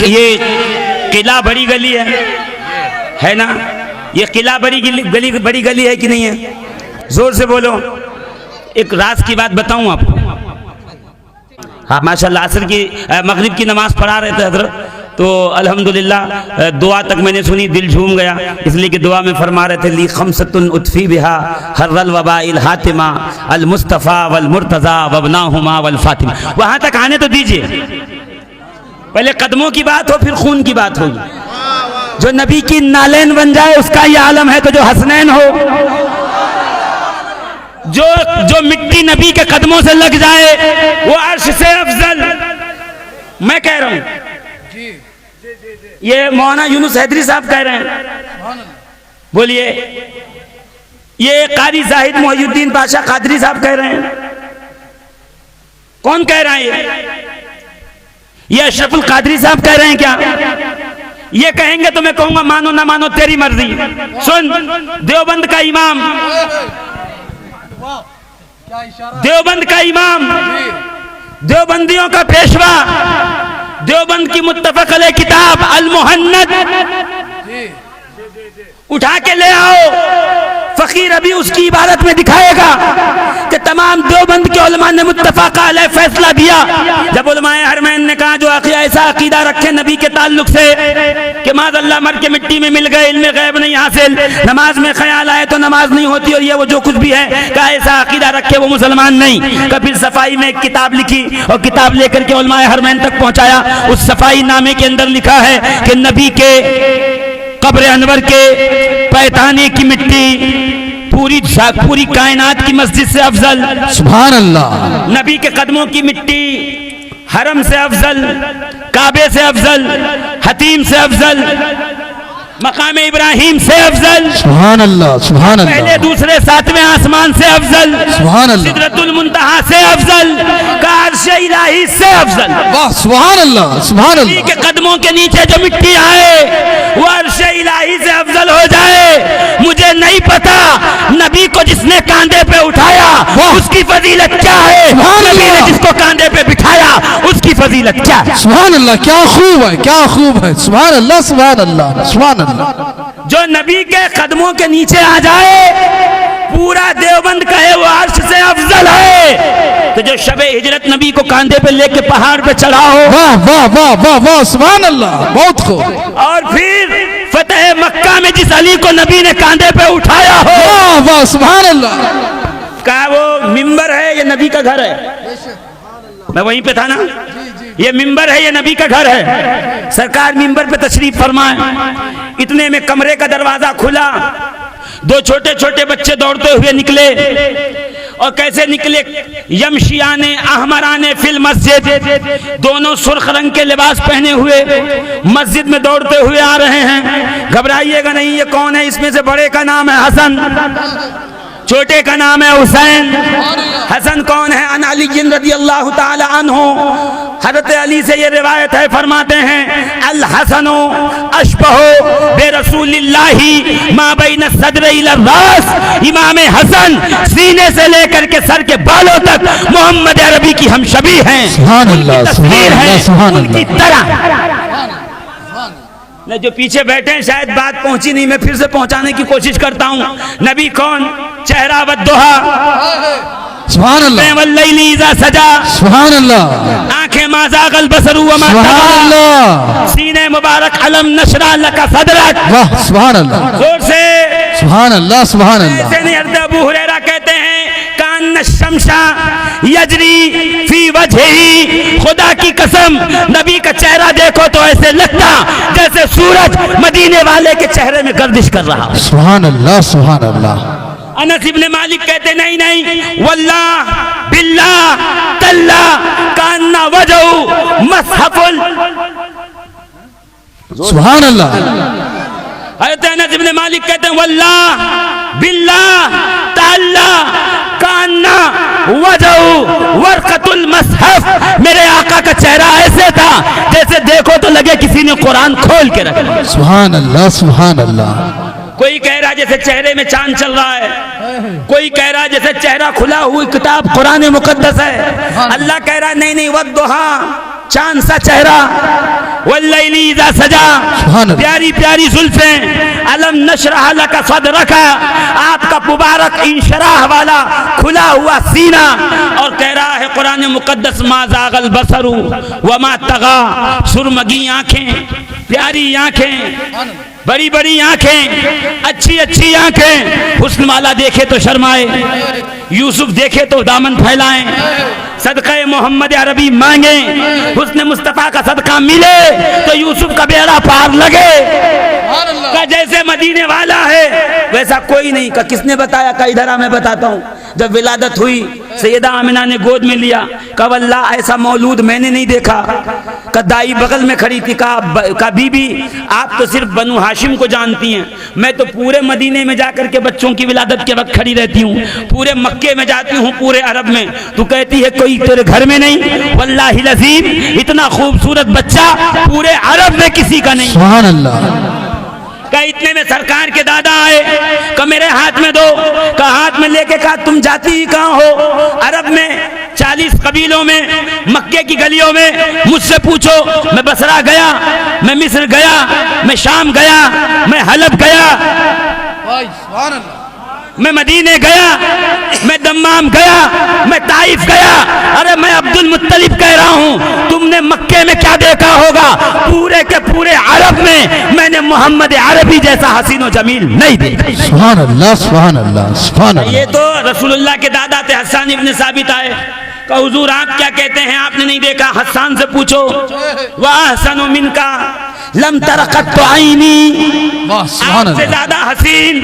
ये किला बड़ी गली है ना? ये किला बड़ी गली है कि नहीं है? जोर से बोलो। एक राज की बात बताऊं आपको। हाँ माशाल्लाह, असर की मगरिब की नमाज पढ़ा रहे थे हजरत, तो अल्हम्दुलिल्लाह दुआ तक मैंने सुनी, दिल झूम गया, इसलिए कि दुआ में फरमा रहे थे ली खमसतुन उतफी बिहा हर्रल वबाइल हातिमा अल मुस्तफ़ा वल मुर्तज़ा वबनाहुमा वल फातिमा। वहां तक आने तो दीजिए, पहले कदमों की बात हो फिर खून की बात होगी। जो नबी की नालैन बन जाए उसका ये आलम है, तो जो हसनैन हो, जो मिट्टी नबी के कदमों से लग जाए वो अर्श से अफजल। मैं कह रहा हूं, ये मौलाना यूनुस हैदरी साहब कह रहे हैं, बोलिए। ये कारी जाहिद मोहिउद्दीन पाशा कादरी साहब कह रहे हैं। कौन कह रहा है? ये अशरफुल कादरी साहब कह रहे हैं क्या? ये कहेंगे तो मैं कहूंगा मानो ना मानो तेरी मर्जी। सुन, देवबंद का इमाम, देवबंद का इमाम, देवबंदियों का पेशवा, देवबंद की मुत्तफक अलैह किताब अल मुहन्नद उठा के ले आओ। फकीर अभी उसकी इबारत में दिखाएगा कि तमाम देवबंद के उलमा ने मुत्तफक अलैह फैसला दिया। जब उलमाए हरमैन ने कहा जो ऐसा अकीदा रखे नबी के ताल्लुक से कि माज़अल्लाह मर के मिट्टी में मिल गए, इल्मे गैब नहीं हासिल, नमाज में ख्याल आए तो नमाज नहीं होती, और ये वो जो कुछ भी है कहा ऐसा अकीदा रखे वो मुसलमान नहीं। कभी सफाई में एक किताब लिखी और किताब लेकर के उलमाए हरमैन तक पहुंचाया। उस सफाई नामे के अंदर लिखा है कि नबी के कब्र अनवर के पैताने की मिट्टी पूरी कायनात की मस्जिद से अफजल। सुभान अल्लाह। नबी के कदमों की मिट्टी हरम से अफजल, काबे से अफजल, हतीम से अफजल, मकाम इब्राहिम से अफजल, सुभान अल्लाह, सुभान अल्लाह, पहले दूसरे सातवें आसमान से अफजल, सुभान अल्लाह, सिदरतुल मुंतहा से अफजल, अर्श इलाही से अफजल। वाह, सुभान अल्लाह, सुभान नबी अल्लाह। के कदमों के नीचे जो मिट्टी आए वो अर्श इलाही से अफजल हो जाए। मुझे नहीं पता नबी को जिसने कांधे पे उठाया उसकी फजीलत क्या है, नबी ने जिसको कांधे पे बिठाया उसकी फजीलत क्या है। सुभान अल्लाह, क्या खूब है, क्या खूब है। सुभान अल्लाह, सुभान अल्लाह, सुभान अल्लाह। जो नबी के कदमों के नीचे आ जाए पूरा देवबंद कहे वो अर्श से अफजल है। तो जो शबे हिजरत नबी को कांधे पे लेके पहाड़ पे चढ़ा हो, वाह वाह वाह वाह वाह, सुभान अल्लाह, बहुत खूब। और फिर फतेह मक्का में जिस अली को नबी ने कांधे पे उठाया हो, वाह वाह, सुभान अल्लाह। क्या वो मिंबर है ये नबी का घर है? मैं वहीं पे था ना। ये मिंबर है, ये नबी का घर है। सरकार मिंबर पे तशरीफ फरमाए। इतने में कमरे का दरवाजा खुला, दो छोटे छोटे बच्चे दौड़ते हुए निकले। और कैसे निकले? यमशियाने अहमराने फिल मस्जिद, दोनों सुर्ख रंग के लिबास पहने हुए मस्जिद में दौड़ते हुए आ रहे हैं। घबराइएगा नहीं, ये कौन है? इसमें से बड़े का नाम है हसन, छोटे का नाम है हुसैन। हसन कौन है? अन अली रज़ियल्लाहु ताला अन्हु, हज़रत अली से ये रिवायत है, फरमाते हैं अल हसनो अशबहो बे रसूलिल्लाही मा बैन सद्र इला रास। इमाम हसन सीने से लेकर के सर के बालों तक मोहम्मद अरबी की हम शबी हैं। सुभान अल्लाह, सुभान अल्लाह, सुभान उनकी अल्लाह। तरह न जो पीछे बैठे हैं शायद बात पहुंची नहीं, मैं फिर से पहुंचाने की कोशिश करता हूं। नबी कौन? चेहरा वद्दुहा, सुभान अल्लाह, वल्लैली इज़ा सजा, सुभान अल्लाह, आंखें मा ज़ाग़ल बसरु व मा सुभान तग़ा, अल्लाह, सीने मुबारक अलम नशरा लका सदरक। वाह, सुभान अल्लाह, जोर से सुभान अल्लाह, सुभान अल्लाह। ऐसे नहीं। हज़रत अबू हुरैरा कहते हैं कान शमशा यजरी फी वजही, खुदा की कसम नबी का चेहरा देखो तो ऐसे लगता जैसे सूरज मदीने वाले के चेहरे में गर्दिश कर रहा। सुभान अल्लाह, सुभान अल्लाह। अनस इब्ने मालिक कहते नहीं नहीं, वल्लाह बिल्लाह तल्ला कान्ना वजहु मसहफुल। सुभान अल्लाह। हज़रत अनस इब्ने मालिक कहते हैं वल्लाह बिल्लाह तल्ला कान्ना वजहु वर्क़तुल मसहफ। मेरे आका का चेहरा ऐसे था जैसे देखो तो लगे किसी ने कुरान खोल के रखा। सुभान अल्लाह, सुभान अल्लाह। कोई कह रहा जैसे चेहरे में चांद चल रहा है, कोई कह रहा जैसे चेहरा खुला हुई किताब कुरान मुकद्दस है। अल्लाह कह रहा नहीं नहीं, वद्दुहा, चांद सा चेहरा। वल्लैली इज़ा सजा, प्यारी प्यारी जुल्फें, अलम नशरह लका सदरका, आपका मुबारक इंशराह वाला खुला हुआ सीना। और कह रहा है कुरान मुकद्दस, मा ज़ागल बसरु व मा तगा, सुरमगी आंखें, प्यारी आंखें, बड़ी बड़ी आंखें, अच्छी अच्छी आंखें। हुस्न वाला देखे तो शर्माए, यूसुफ देखे तो दामन फैलाएं, सदका मोहम्मद अरबी मांगे, हुस्न मुस्तफा का सदका मिले तो यूसुफ का बेड़ा पार लगे। का जैसे मदीने वाला है वैसा कोई नहीं। का किसने बताया? का इधर आ, मैं बताता हूँ। जब विलादत हुई, सैयदा आमिना ने गोद में लिया, का वल्ला ऐसा मौलूद मैंने नहीं देखा। का दाई बगल में खड़ी थी, का बीबी आप तो सिर्फ बनु हाशिम को जानती हैं, मैं तो पूरे मदीने में जाकर के बच्चों की विलादत के वक्त खड़ी रहती हूँ, पूरे मक्के में जाती हूँ, पूरे अरब में। तू कहती है कोई तेरे घर में नहीं? वल्लाहि लज़ीम, इतना खूबसूरत बच्चा पूरे अरब में किसी का नहीं। सुभान अल्लाह। का इतने में सरकार के दादा आए, का मेरे हाथ में दो, का हाथ में लेके कहा तुम जाती ही कहाँ हो? अरब में 40 कबीलों में, मक्के की गलियों में, मुझसे पूछो। मैं बसरा गया, मैं मिस्र गया, मैं शाम गया, मैं हलब गया, मैं मदीने गया, मैं दम्माम गया, मैं ताइफ गया। अरे मैं अब्दुल मुत्तलिब कह रहा हूँ, तुमने मक्के में क्या देखा होगा? पूरे के पूरे अरब में मैंने मोहम्मद अरबी जैसा हसीन व जमील नहीं देखा। सुभान अल्लाह, सुभान अल्लाह, सुभान अल्लाह। ये तो रसूलुल्लाह के दादा थे, हस्सान इब्न साबित आए, का हुजूर आप क्या कहते हैं? आपने नहीं देखा? हस्सान से पूछो। वाह हसनु मिनका लम तरकत तो आईनी, आपसे ज्यादा हसीन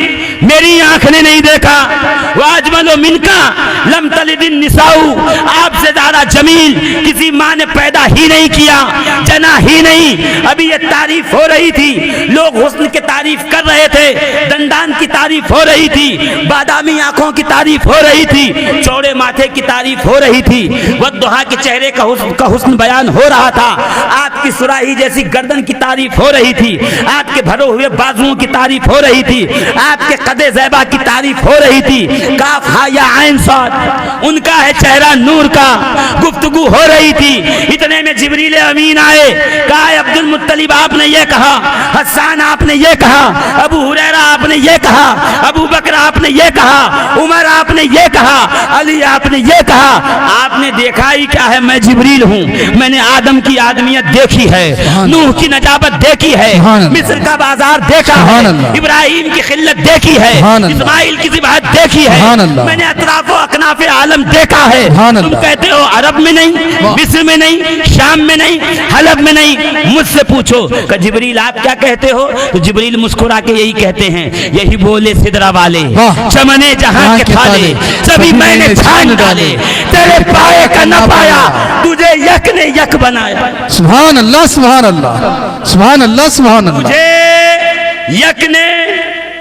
मेरी आंख ने नहीं देखा। वाजमलो मिनका लम तलिदिन निसाऊ, आपसे ज्यादा जमील किसी माँ ने पैदा ही नहीं किया, जना ही नहीं। अभी ये तारीफ हो रही थी, लोग हुस्न की तारीफ कर रहे थे, दंदान की तारीफ हो रही थी, बादामी आंखों की तारीफ हो रही थी, चौड़े माथे की तारीफ हो रही थी, वद्दुहा के चेहरे का हुस्न बयान हो रहा था, आपकी सुराही जैसी गर्दन की तारीफ हो रही थी, आपके भरे हुए बाजुओं की तारीफ हो रही थी, आपके कदे ज़ैबा की तारीफ हो रही थी। काफ हा या ऐन साद, उनका है चेहरा नूर का, गुफ्तगू हो रही थी। इतने में जिब्रील अमीन आए, कहा अब्दुल मुत्तलिब आपने ये कहा, हस्सान आपने ये कहा, अबू हुरैरा आपने ये कहा, अबू बकर आपने ये कहा, उमर आपने ये कहा, अली आपने ये कहा। आपने देखा ही क्या है? मैं जिब्रील हूँ, मैंने आदम की आदमियत देखी है, नूह की नजाबत देखी है, मिस्र का बाजार देखा है, इब्राहिम की खिल्लत देखी है, इस्माइल की ज़िबात देखी है, मैंने अतराफ अकनाफ आलम देखा है। तुम कहते हो अरब में नहीं, मिस्र में नहीं, शाम में नहीं, हलब में नहीं। मुझसे पूछो कि जिब्रील आप क्या कहते हो? तो जिब्रील मुस्कुरा के यही कहते हैं, यही बोले सिदरा वाले, चमने जहां के थाले सभी मैंने छान डाले, तेरे पाए का न पाया, तुझे यक ने यक बनाया। सुभान अल्लाह, सुभान अल्लाह, सुभान अल्लाह, सुभान अल्लाह। तुझे यक ने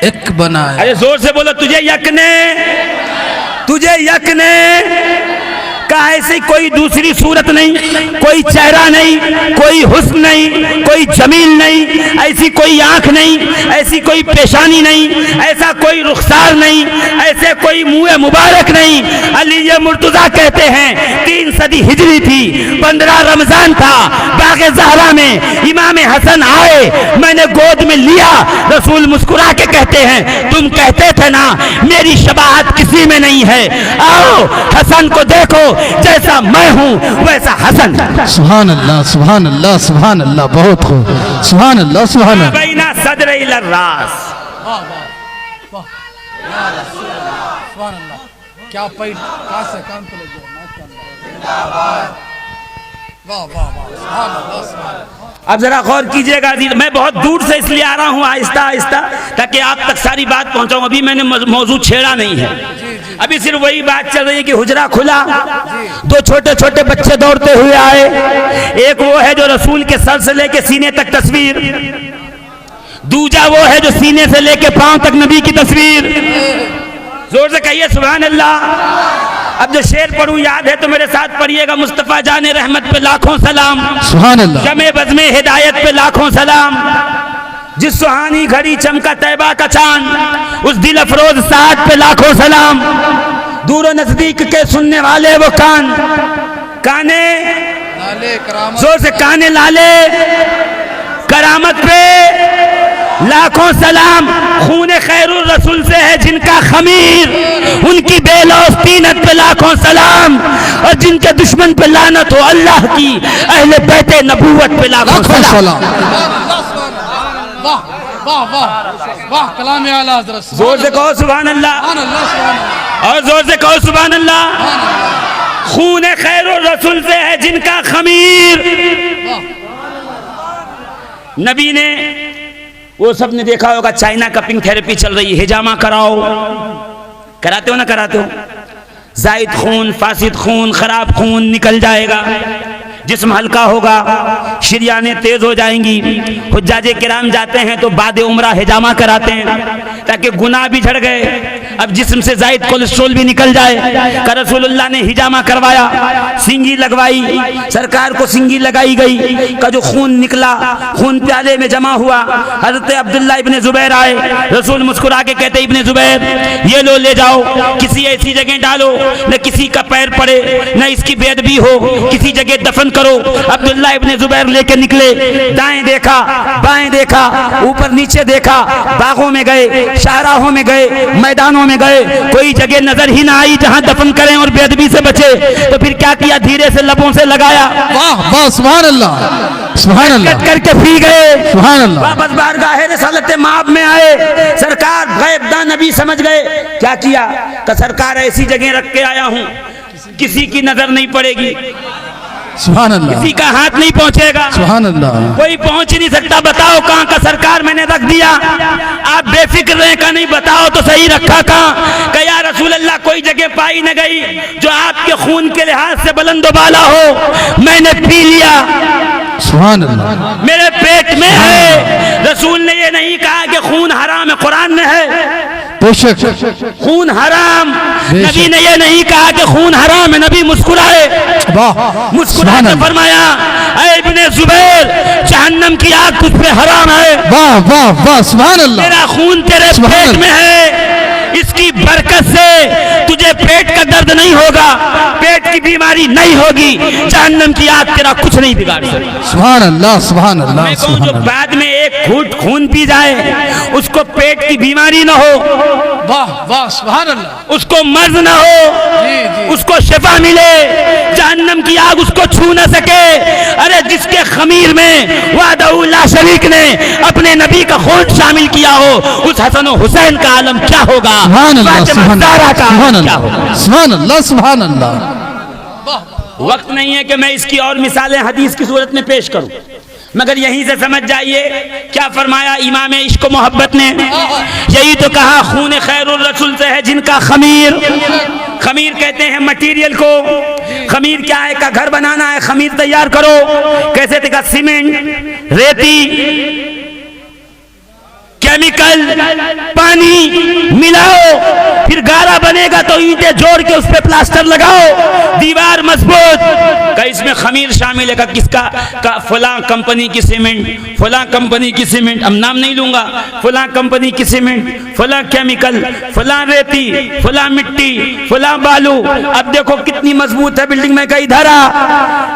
एक बनाया। अरे जोर से बोलो, तुझे यक ने, तुझे यक ने का ऐसी कोई दूसरी सूरत नहीं, कोई चेहरा नहीं, कोई हुस्न नहीं, कोई जमील नहीं, ऐसी कोई आंख नहीं, ऐसी कोई पेशानी नहीं, ऐसा कोई रुखसार नहीं, ऐसे कोई मुंह मुबारक नहीं। अली ये मुर्तजा कहते हैं 3 सदी हिजरी थी, 15 रमजान था, बागे ज़हरा में इमाम हसन आए, मैंने गोद में लिया। रसूल मुस्कुरा के कहते हैं तुम कहते थे ना मेरी शबाहत किसी में नहीं है, आओ हसन को देखो, जैसा मैं हूँ वैसा हसन। सुभान अल्लाह, सुभान अल्लाह, सुभान अल्लाह, बहुत खूब, सुभान अल्लाह, सुभान अल्लाह। बैना सदर इला रास, क्या पैट कहां से काम पे लग गया। वाह वाह वाह, सुभान अल्लाह, सुभान अल्लाह। अब जरा गौर कीजिएगा, मैं बहुत दूर से इसलिए आ रहा हूँ आहिस्ता आहिस्ता, ताकि आप तक सारी बात पहुँचाऊँ। अभी मैंने मौजूद छेड़ा नहीं है, अभी सिर्फ वही बात चल रही है कि हुजरा खुला, 2 छोटे छोटे बच्चे दौड़ते हुए आए। एक वो है जो रसूल के सर से लेके सीने तक तस्वीर, दूजा वो है जो सीने से लेके पांव तक नबी की तस्वीर। जोर से कहिए सुभान अल्लाह। अब जो शेर पढ़ूं याद है तो मेरे साथ पढ़िएगा, मुस्तफ़ा जाने रहमत पे लाखों सलाम, सुभान अल्लाह। जमे बज़्मे हिदायत पे लाखों सलाम, जिस सुहानी घड़ी चमका तैबा का चांद, उस दिल अफरोज साथ पे लाखों सलाम। दूर नजदीक के सुनने वाले वो कान, काने लाले करामत जोर से काने लाले करामत पे लाखों सलाम। खून खैरुर रसूल से है जिनका खमीर, उनकी बेलौस तीनत पे लाखों सलाम। और जिनके दुश्मन पे लानत हो अल्लाह की, अहले बैते नबूवत पे लाखों सलाम। वाह वाह वाह वाह कलाम आला हज़रत। जोर से कहो सुभान अल्लाह, सुभान अल्लाह, सुभान अल्लाह, और जोर से कहो सुभान अल्लाह। सुभान अल्लाह। खून खैरुर रसूल से है जिनका खमीर। नबी ने, वो सब ने देखा होगा, चाइना कपिंग थेरेपी चल रही है, हिजामा कराओ, कराते हो ना कराते हो? जायद खून, फासिद खून, खराब खून निकल जाएगा, जिस्म हल्का होगा, शरियाने तेज हो जाएंगी। हुज्जाजे किराम जाते हैं तो बाद उम्रा हिजामा कराते हैं ताकि गुनाह भी झड़ गए, अब जिस्म से जायद कोलेस्ट्रोल भी निकल जाए। का रसूलुल्लाह ने हिजामा करवाया, सिंगी लगवाई, सरकार को सिंगी लगाई गई, का जो खून निकला, खून प्याले में जमा हुआ। हजरत अब्दुल्ला इब्ने जुबैर आए, रसूल मुस्कुरा के कहते इब्ने जुबैर ये लो ले जाओ, किसी ऐसी जगह डालो न किसी का पैर पड़े न इसकी बेअदबी हो, किसी जगह दफन करो। अब्दुल्ला इब्ने जुबैर लेके निकले, दाएं देखा बाएं देखा ऊपर नीचे देखा, बागों में गए, शाहराहों में गए, मैदानों में गए, कोई जगह नजर ही ना आई जहां दफन करें और बेअदबी से बचे। तो फिर क्या किया, धीरे से लबों से लगाया, वाह वाह सुभान अल्लाह, सुभान अल्लाह, करके पी गए, सुभान अल्लाह। वापस बारगाह रिसालत माब में आए, सरकार गैबदा नबी समझ गए। क्या किया, तो सरकार ऐसी जगह रख के आया हूं किसी की नजर नहीं पड़ेगी, सुभान अल्लाह, किसी का हाथ नहीं पहुंचेगा, सुभान अल्लाह, कोई पहुंच नहीं सकता। बताओ कहां का सरकार मैंने रख दिया, आप बेफिक्र रहे का नहीं, बताओ तो सही रखा कहां? कि या रसूल अल्लाह कोई जगह पाई न गई जो आपके खून के लिहाज से बुलंदबाला हो, मैंने पी लिया, सुभान अल्लाह, मेरे पेट में है। रसूल ने ये नहीं कहा कि खून हराम है, कुरान में है बेशक खून हराम। नबी ने ये नहीं कहा कि खून हराम है, नबी मुस्कुराए, वाह मुस्कुरा के फरमाया ऐ इब्ने जुबैर जहन्नम की आग तुझ पे हराम है, वाह वाह वाह सुभान अल्लाह, तेरा खून तेरे पेट में है, इसकी बरकत से तुझे पेट का दर्द नहीं होगा, पेट की बीमारी नहीं होगी, जहन्नम की आग तेरा कुछ नहीं बिगाड़ सकती। सुभान अल्लाह, सुभान अल्लाह, मैं कहूं सुभान जो अल्लाह, बाद में एक घूंट खून पी जाए उसको पेट की बीमारी न हो, वाह वाह सुभान अल्लाह, उसको मर्ज न हो, जी, जी। उसको शिफा मिले, जहन्नम की आग उसको छू न सके। अरे जिसके खमीर में वादउल्लाह शरीक ने अपने नबी का खून शामिल किया हो, उस हसन और हुसैन का आलम क्या होगा, सुभान अल्लाह, फातिमा सुभान ज़हरा का अल्लाह, आलम सुभान क्या अल्लाह, होगा। सुभान अल्लाह, सुभान अल्लाह। वक्त नहीं है कि मैं इसकी और मिसालें हदीस की सूरत में पेश करूं, मगर यहीं से समझ जाइए क्या फरमाया इमाम इश्क व मोहब्बत ने। यही तो कहा खून खैरुर रसूल से है जिनका खमीर। खमीर कहते हैं मटेरियल को। खमीर क्या है, का घर बनाना है, खमीर तैयार करो। कैसे देखा, सीमेंट, रेती, केमिकल, पानी मिलाओ, फिर गारा बनेगा तो ईंटें जोड़ के उस पे प्लास्टर लगाओ, दीवार मजबूत। का इसमें खमीर शामिल है, का किसका, का फलां कंपनी की सीमेंट, फलां कंपनी की सीमेंट, अब नाम नहीं लूंगा, फलां कंपनी की सीमेंट, फलां केमिकल, फलां रेती, फलां मिट्टी, फलां बालू। अब देखो कितनी मजबूत है बिल्डिंग में, कहीं धरा।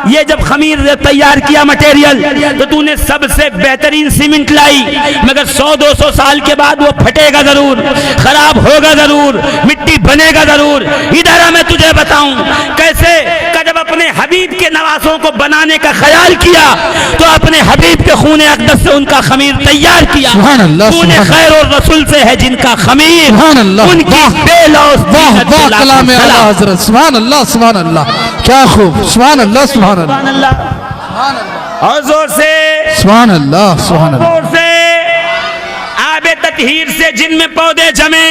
ये जब खमीर तैयार किया मटेरियल, तो तूने सबसे बेहतरीन सीमेंट लाई, मगर 100-200 साल के बाद वो फटेगा जरूर, खराब होगा जरूर, मिट्टी बनेगा जरूर। इधर मैं तुझे बताऊं कैसे, जब अपने हबीब के नवासों को बनाने का ख्याल किया तो अपने हबीब के खून अक़दस से उनका खमीर तैयार किया। खून खैर और रसूल से है जिनका खमीर, उनकी बेलौस कलाम आला हज़रत। सुभान अल्लाह, सुभान अल्लाह, क्या खूब, सुभान अल्लाह, सुभान अल्लाह, और जोर से सुभान अल्लाह, सुभान अल्लाह, जोर से। आबे ततहीर से जिनमें पौधे जमे,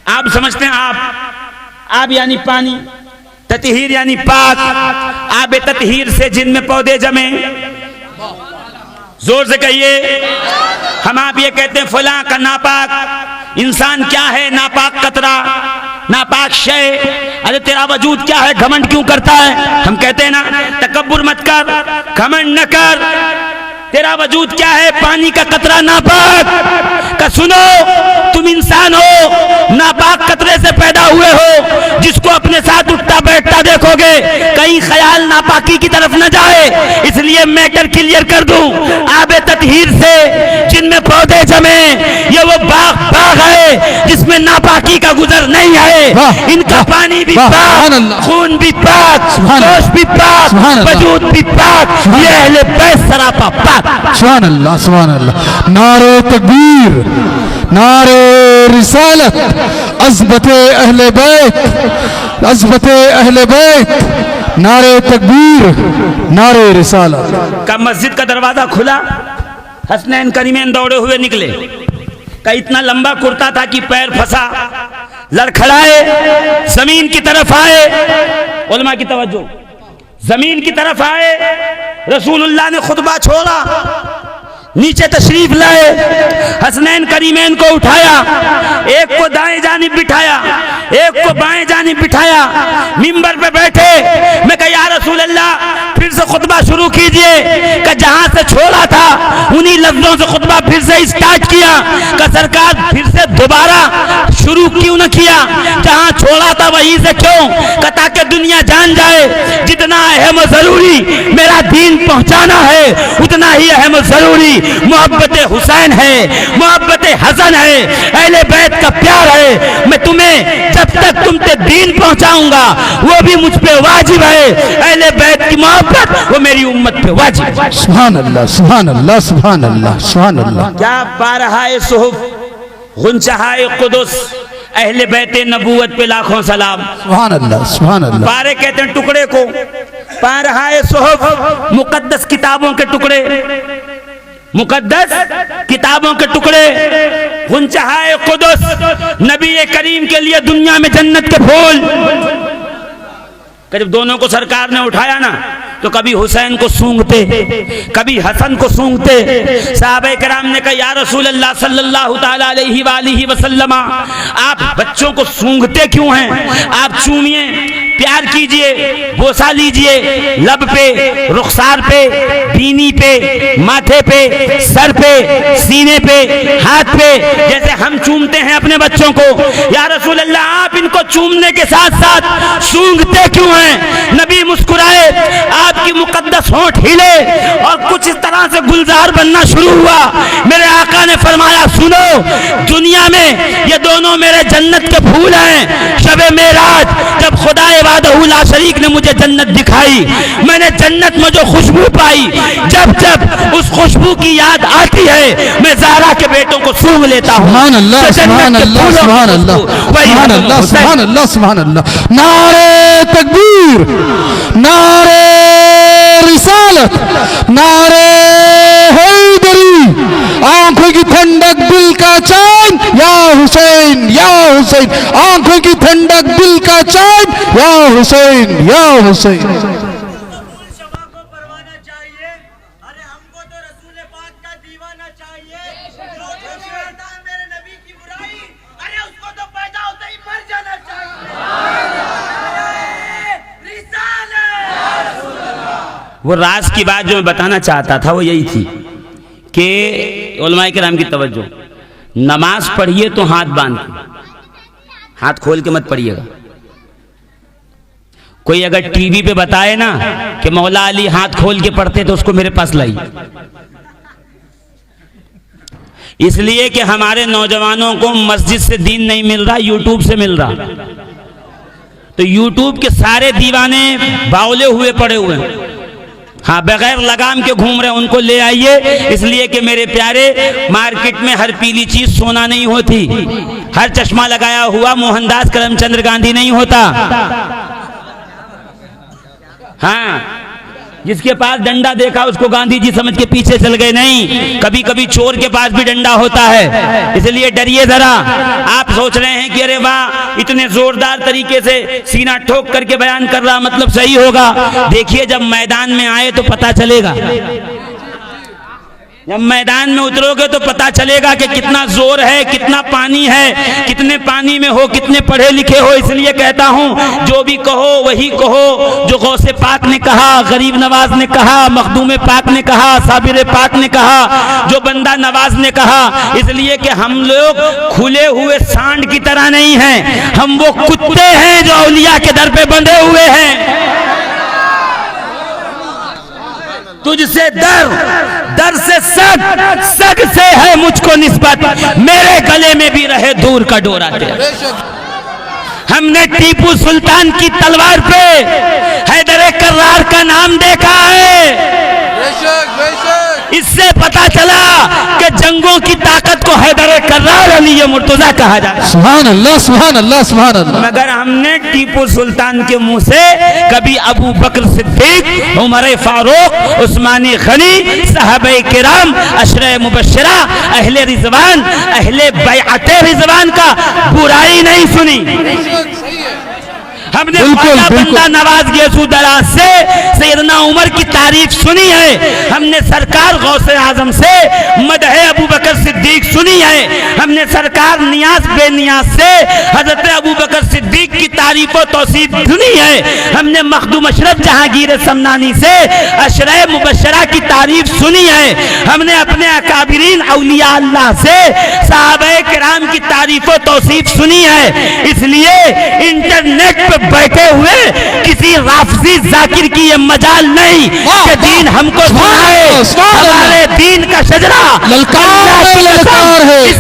आप समझते हैं, आप यानी पानी, ततहीर यानी पाक, आबे ततहीर से जिनमें पौधे जमे। जोर से कहिए। हम आप ये कहते हैं फलां का नापाक इंसान क्या है, नापाक कतरा, नापाक शय। अरे तेरा वजूद क्या है, घमंड क्यों करता है? हम कहते हैं ना, तकब्बुर मत कर, घमंड न कर। तेरा वजूद क्या है, पानी का कतरा नापाक का। सुनो, तुम इंसान हो, नापाक कतरे से पैदा हुए हो, जिसको अपने साथ उठता बैठता देखोगे कहीं ख्याल नापाकी की तरफ न जाए। इसलिए मैटर क्लियर कर दूं, आबे ततहीर से जिनमें पौधे जमे ये वो बाग है जिसमें नापाकी का गुजर नहीं है। इनका पानी भी पाक, खून भी पाक, गोश्त भी पाक, वजूद भी पाक, ये अहले बैत सरापा पाक। सुभान अल्लाह, सुभान अल्लाह। नारे तकबीर, नारे रिसालत, अज़मते अहले बैत, अज़मते अहले बैत, नारे तकबीर, नारे रिसालत। का मस्जिद का दरवाजा खुला, हसनैन करीमैन दौड़े हुए निकले। का इतना लंबा कुर्ता था कि पैर फंसा, लड़खड़ाए, जमीन की तरफ आए। उलमा की तवज्जो, जमीन की तरफ आए। रसूलुल्लाह ने खुतबा छोड़ा, नीचे तशरीफ लाए, हसनैन करीमैन को उठाया, एक को दाएं जानिब बिठाया, एक को बाएं जानिब बिठाया, मिंबर पे बैठे। मैं कहा या रसूल अल्लाह फिर से खुतबा शुरू कीजिए। कि जहां से छोड़ा था उन्हीं लफ्जों से खुतबा फिर से स्टार्ट किया। कि सरकार फिर से दोबारा शुरू क्यों न किया, जहां छोड़ा था वहीं से क्यों? कि ताकि दुनिया जान जाए जितना अहम जरूरी मेरा दीन पहुंचाना है उतना ही अहम जरूरी मोहब्बत हुसैन है, मोहब्बत हसन है, अहले बैत का प्यार है। मैं तुम्हें जब तक तुम पे दीन पहुंचाऊंगा वो भी मुझ पे वाजिब है। अहले बैत की मोहब्बत वो मेरी उम्मत पे वाजिब है। सुभान अल्लाह, सुभान अल्लाह, सुभान अल्लाह, सुभान अल्लाह। क्या बारहाए सुहुफ, गुंचहाए कुदुस, अहले बैत नबूवत पे लाखों सलाम। सुभान अल्लाह, सुभान अल्लाह। पारे कहते हैं टुकड़े को, बारहाए सुहुफ मुकद्दस किताबों के टुकड़े, मुकद्दस किताबों के टुकड़े, गुंचहाए कुदुस नबी करीम के लिए दुनिया में जन्नत के फूल। जब दोनों को सरकार ने उठाया ना तो कभी हुसैन को सूंघते, कभी हसन को सूंघते। साहबे कराम ने कहा या रसूल अल्लाह सल्लल्लाहु ताला अलैहि वसल्लम आप बच्चों को सूंघते क्यों हैं? आप चूमिए, प्यार कीजिए, बोसा लीजिए, लब पे, रुखसार पे, बीनी पे, माथे पे, सर पे, सीने पे, हाथ पे, जैसे हम चूमते हैं अपने बच्चों को। या रसूल अल्लाह आप इनको चूमने के साथ साथ सूंघते क्यों हैं? नबी मुस्कुराए, आपकी मुकद्दस होंठ हिले और कुछ इस तरह से गुलजार बनना शुरू हुआ। मेरे आका ने फरमाया सुनो, दुनिया में ये दोनों मेरे जन्नत के फूल हैं। शबे मेराज जब खुदाए वादहू ला शरीक ने मुझे जन्नत दिखाई, मैंने जन्नत में जो खुशबू पाई, जब जब उस खुशबू की याद आती है मैं ज़हरा के बेटों को सूंघ लेता हूँ। सुभान अल्लाह, सुभान अल्लाह, सुभान अल्लाह, सुभान अल्लाह, सुभान अल्लाह, सुभान अल्लाह। नारे तकबीर, नारे रिसालत, नारे हैदरी, आंखों की ठंडक दिल का चैन या हुसैन, या हुसैन, आंखों की ठंडक दिल का चैन या हुसैन, या हुसैन। वो राज की बात जो मैं बताना चाहता था वो यही थी कि उलमाए किराम की तवज्जो, नमाज पढ़िए तो हाथ बांध के, हाथ खोल के मत पढ़िएगा। कोई अगर टीवी पे बताए ना कि मौला अली हाथ खोल के पढ़ते तो उसको मेरे पास लाइए। इसलिए कि हमारे नौजवानों को मस्जिद से दीन नहीं मिल रहा, यूट्यूब से मिल रहा। तो यूट्यूब के सारे दीवाने बावले हुए पड़े हुए हैं, हाँ बगैर लगाम के घूम रहे हैं, उनको ले आइए। इसलिए कि मेरे प्यारे मार्केट में हर पीली चीज सोना नहीं होती, हर चश्मा लगाया हुआ मोहनदास करमचंद गांधी नहीं होता। हाँ, जिसके पास डंडा देखा उसको गांधी जी समझ के पीछे चल गए, नहीं, कभी कभी चोर के पास भी डंडा होता है। इसलिए डरिए जरा। आप सोच रहे हैं कि अरे वाह इतने जोरदार तरीके से सीना ठोक करके बयान कर रहा, मतलब सही होगा। देखिए जब मैदान में आए तो पता चलेगा। जब मैदान में उतरोगे तो पता चलेगा कि कितना जोर है, कितना पानी है, कितने पानी में हो, कितने पढ़े लिखे हो। इसलिए कहता हूं जो भी कहो वही कहो जो गौसे पाक ने कहा, गरीब नवाज ने कहा, मखदूम पाक ने कहा, साबिर पाक ने कहा, जो बंदा नवाज ने कहा। इसलिए कि हम लोग खुले हुए सांड की तरह नहीं हैं, हम वो कुत्ते हैं जो औलिया के दर पे बंधे हुए हैं। तुझसे दर से सग से है मुझको निस्बत, मेरे गले में भी रहे दूर का डोरा तेरा। हमने टीपू सुल्तान की तलवार पे हैदर कर्रार का नाम देखा है। इससे पता चला कि जंगों की ताकत को हैदर कर्रार अली मुर्तजा कहा जाता है। सुभान अल्लाह, सुभान अल्लाह, सुभान अल्लाह। मगर हमने टीपू सुल्तान के मुंह से कभी अबू बकर सिद्दीक, उमर फारूक, उस्मानी गनी, साहबे किराम, अशरे मुबश्शिरा, अहले रिजवान, अहले बैअते रिजवान का बुराई नहीं सुनी। हमने बंदा नवाज गेसू दराज से सैयदना उमर की तारीफ सुनी है। हमने सरकार गौसे आजम से मदहे अबू बकर सिद्दीक सुनी है। हमने सरकार नियाज बेनियाज से हजरत अबू बकर सिद्दीक की तारीफ और तौसीफ सुनी है। हमने मखदूम अशरफ जहांगीर समनानी से अशरे मुबश्शरा की तारीफ सुनी है। हमने अपने अकाबिरीन औलिया अल्लाह से सहाबाए किराम की तारीफ और तौसीफ सुनी है। इसलिए इंटरनेट पे बैठे हुए किसी राफजी जाकिर की ये मजाल नहीं कि दीन हमको सुनाए। हमारे दीन का शजरा ललकार है। इस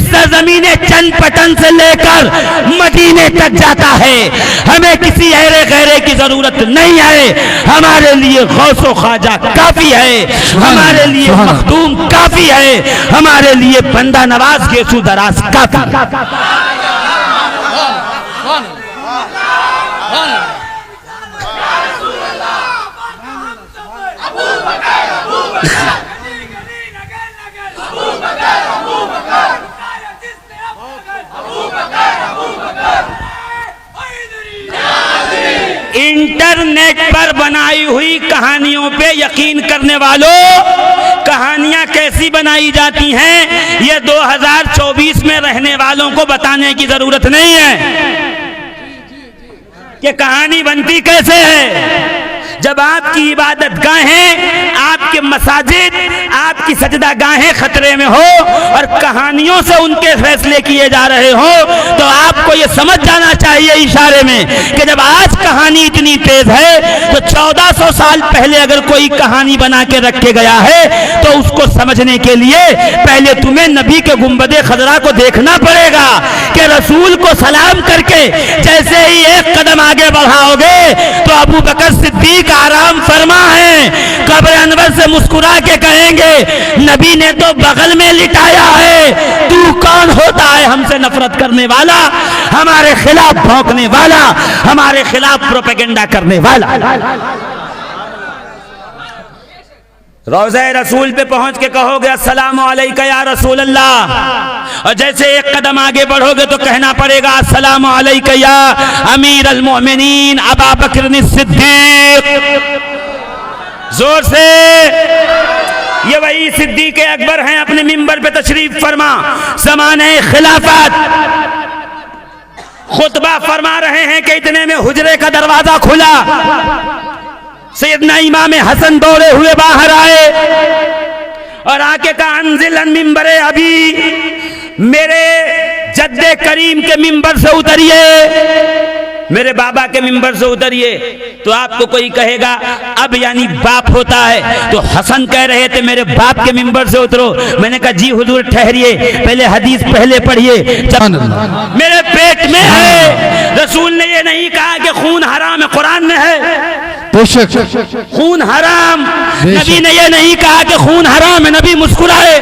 सरजमीने चंद पटन से लेकर मदीने तक जाता है। हमें किसी अहरे गहरे की जरूरत नहीं है। हमारे लिए गौसो ख्वाजा काफी है, हमारे लिए मखदूम काफी है, हमारे लिए बंदा नवाज गेसू दराज काफी। इंटरनेट पर बनाई हुई कहानियों पे यकीन करने वालों, कहानियां कैसी बनाई जाती हैं ये 2024 में रहने वालों को बताने की जरूरत नहीं है कि कहानी बनती कैसे है। जब आपकी इबादत गाहें, आपके मसाजिद, आपकी सजदा गाहें खतरे में हो और कहानियों से उनके फैसले किए जा रहे हो, तो आपको ये समझ जाना चाहिए इशारे में कि जब आज कहानी इतनी तेज है तो 1400 साल पहले अगर कोई कहानी बना के रखे गया है तो उसको समझने के लिए पहले तुम्हें नबी के गुंबदे खजरा को देखना पड़ेगा कि रसूल को सलाम करके जैसे ही एक कदम आगे बढ़ाओगे तो अबू बकर सिद्दीक आराम फरमा है, कब्र अनवर से मुस्कुरा के कहेंगे नबी ने तो बगल में लिटाया है, तू कौन होता है हमसे नफरत करने वाला, हमारे खिलाफ भौंकने वाला, हमारे खिलाफ प्रोपेगेंडा करने वाला। रोज़े रसूल पे पहुंच के कहोगे अस्सलामु अलैका या रसूल अल्लाह, और जैसे एक कदम आगे बढ़ोगे तो कहना पड़ेगा अस्सलामु अलैका या अमीर अल मोमिनीन अबा बकर सिद्दीक। जोर से। ये वही सिद्दीक अकबर हैं, अपने मिंबर पे तशरीफ फरमा, ज़माने खिलाफत खुतबा फरमा रहे हैं कि इतने में हुजरे का दरवाजा खुला, सैयदना इमाम हसन दौड़े हुए बाहर आए और आके कहा अंजिलन मिंबरे अभी, मेरे जद्दे करीम के मिंबर से उतरिए, मेरे बाबा के मिंबर से उतरिए। तो आपको कोई कहेगा अब यानी बाप होता है, तो हसन कह रहे थे मेरे बाप के मिंबर से उतरो। मैंने कहा जी हुजूर ठहरिए, पहले हदीस पहले पढ़िए। मेरे पेट में है, रसूल ने ये नहीं कहा कि खून हराम है, कुरान में है खून हराम। नबी ने ये नहीं कहा कि खून हराम है, नबी मुस्कुराए,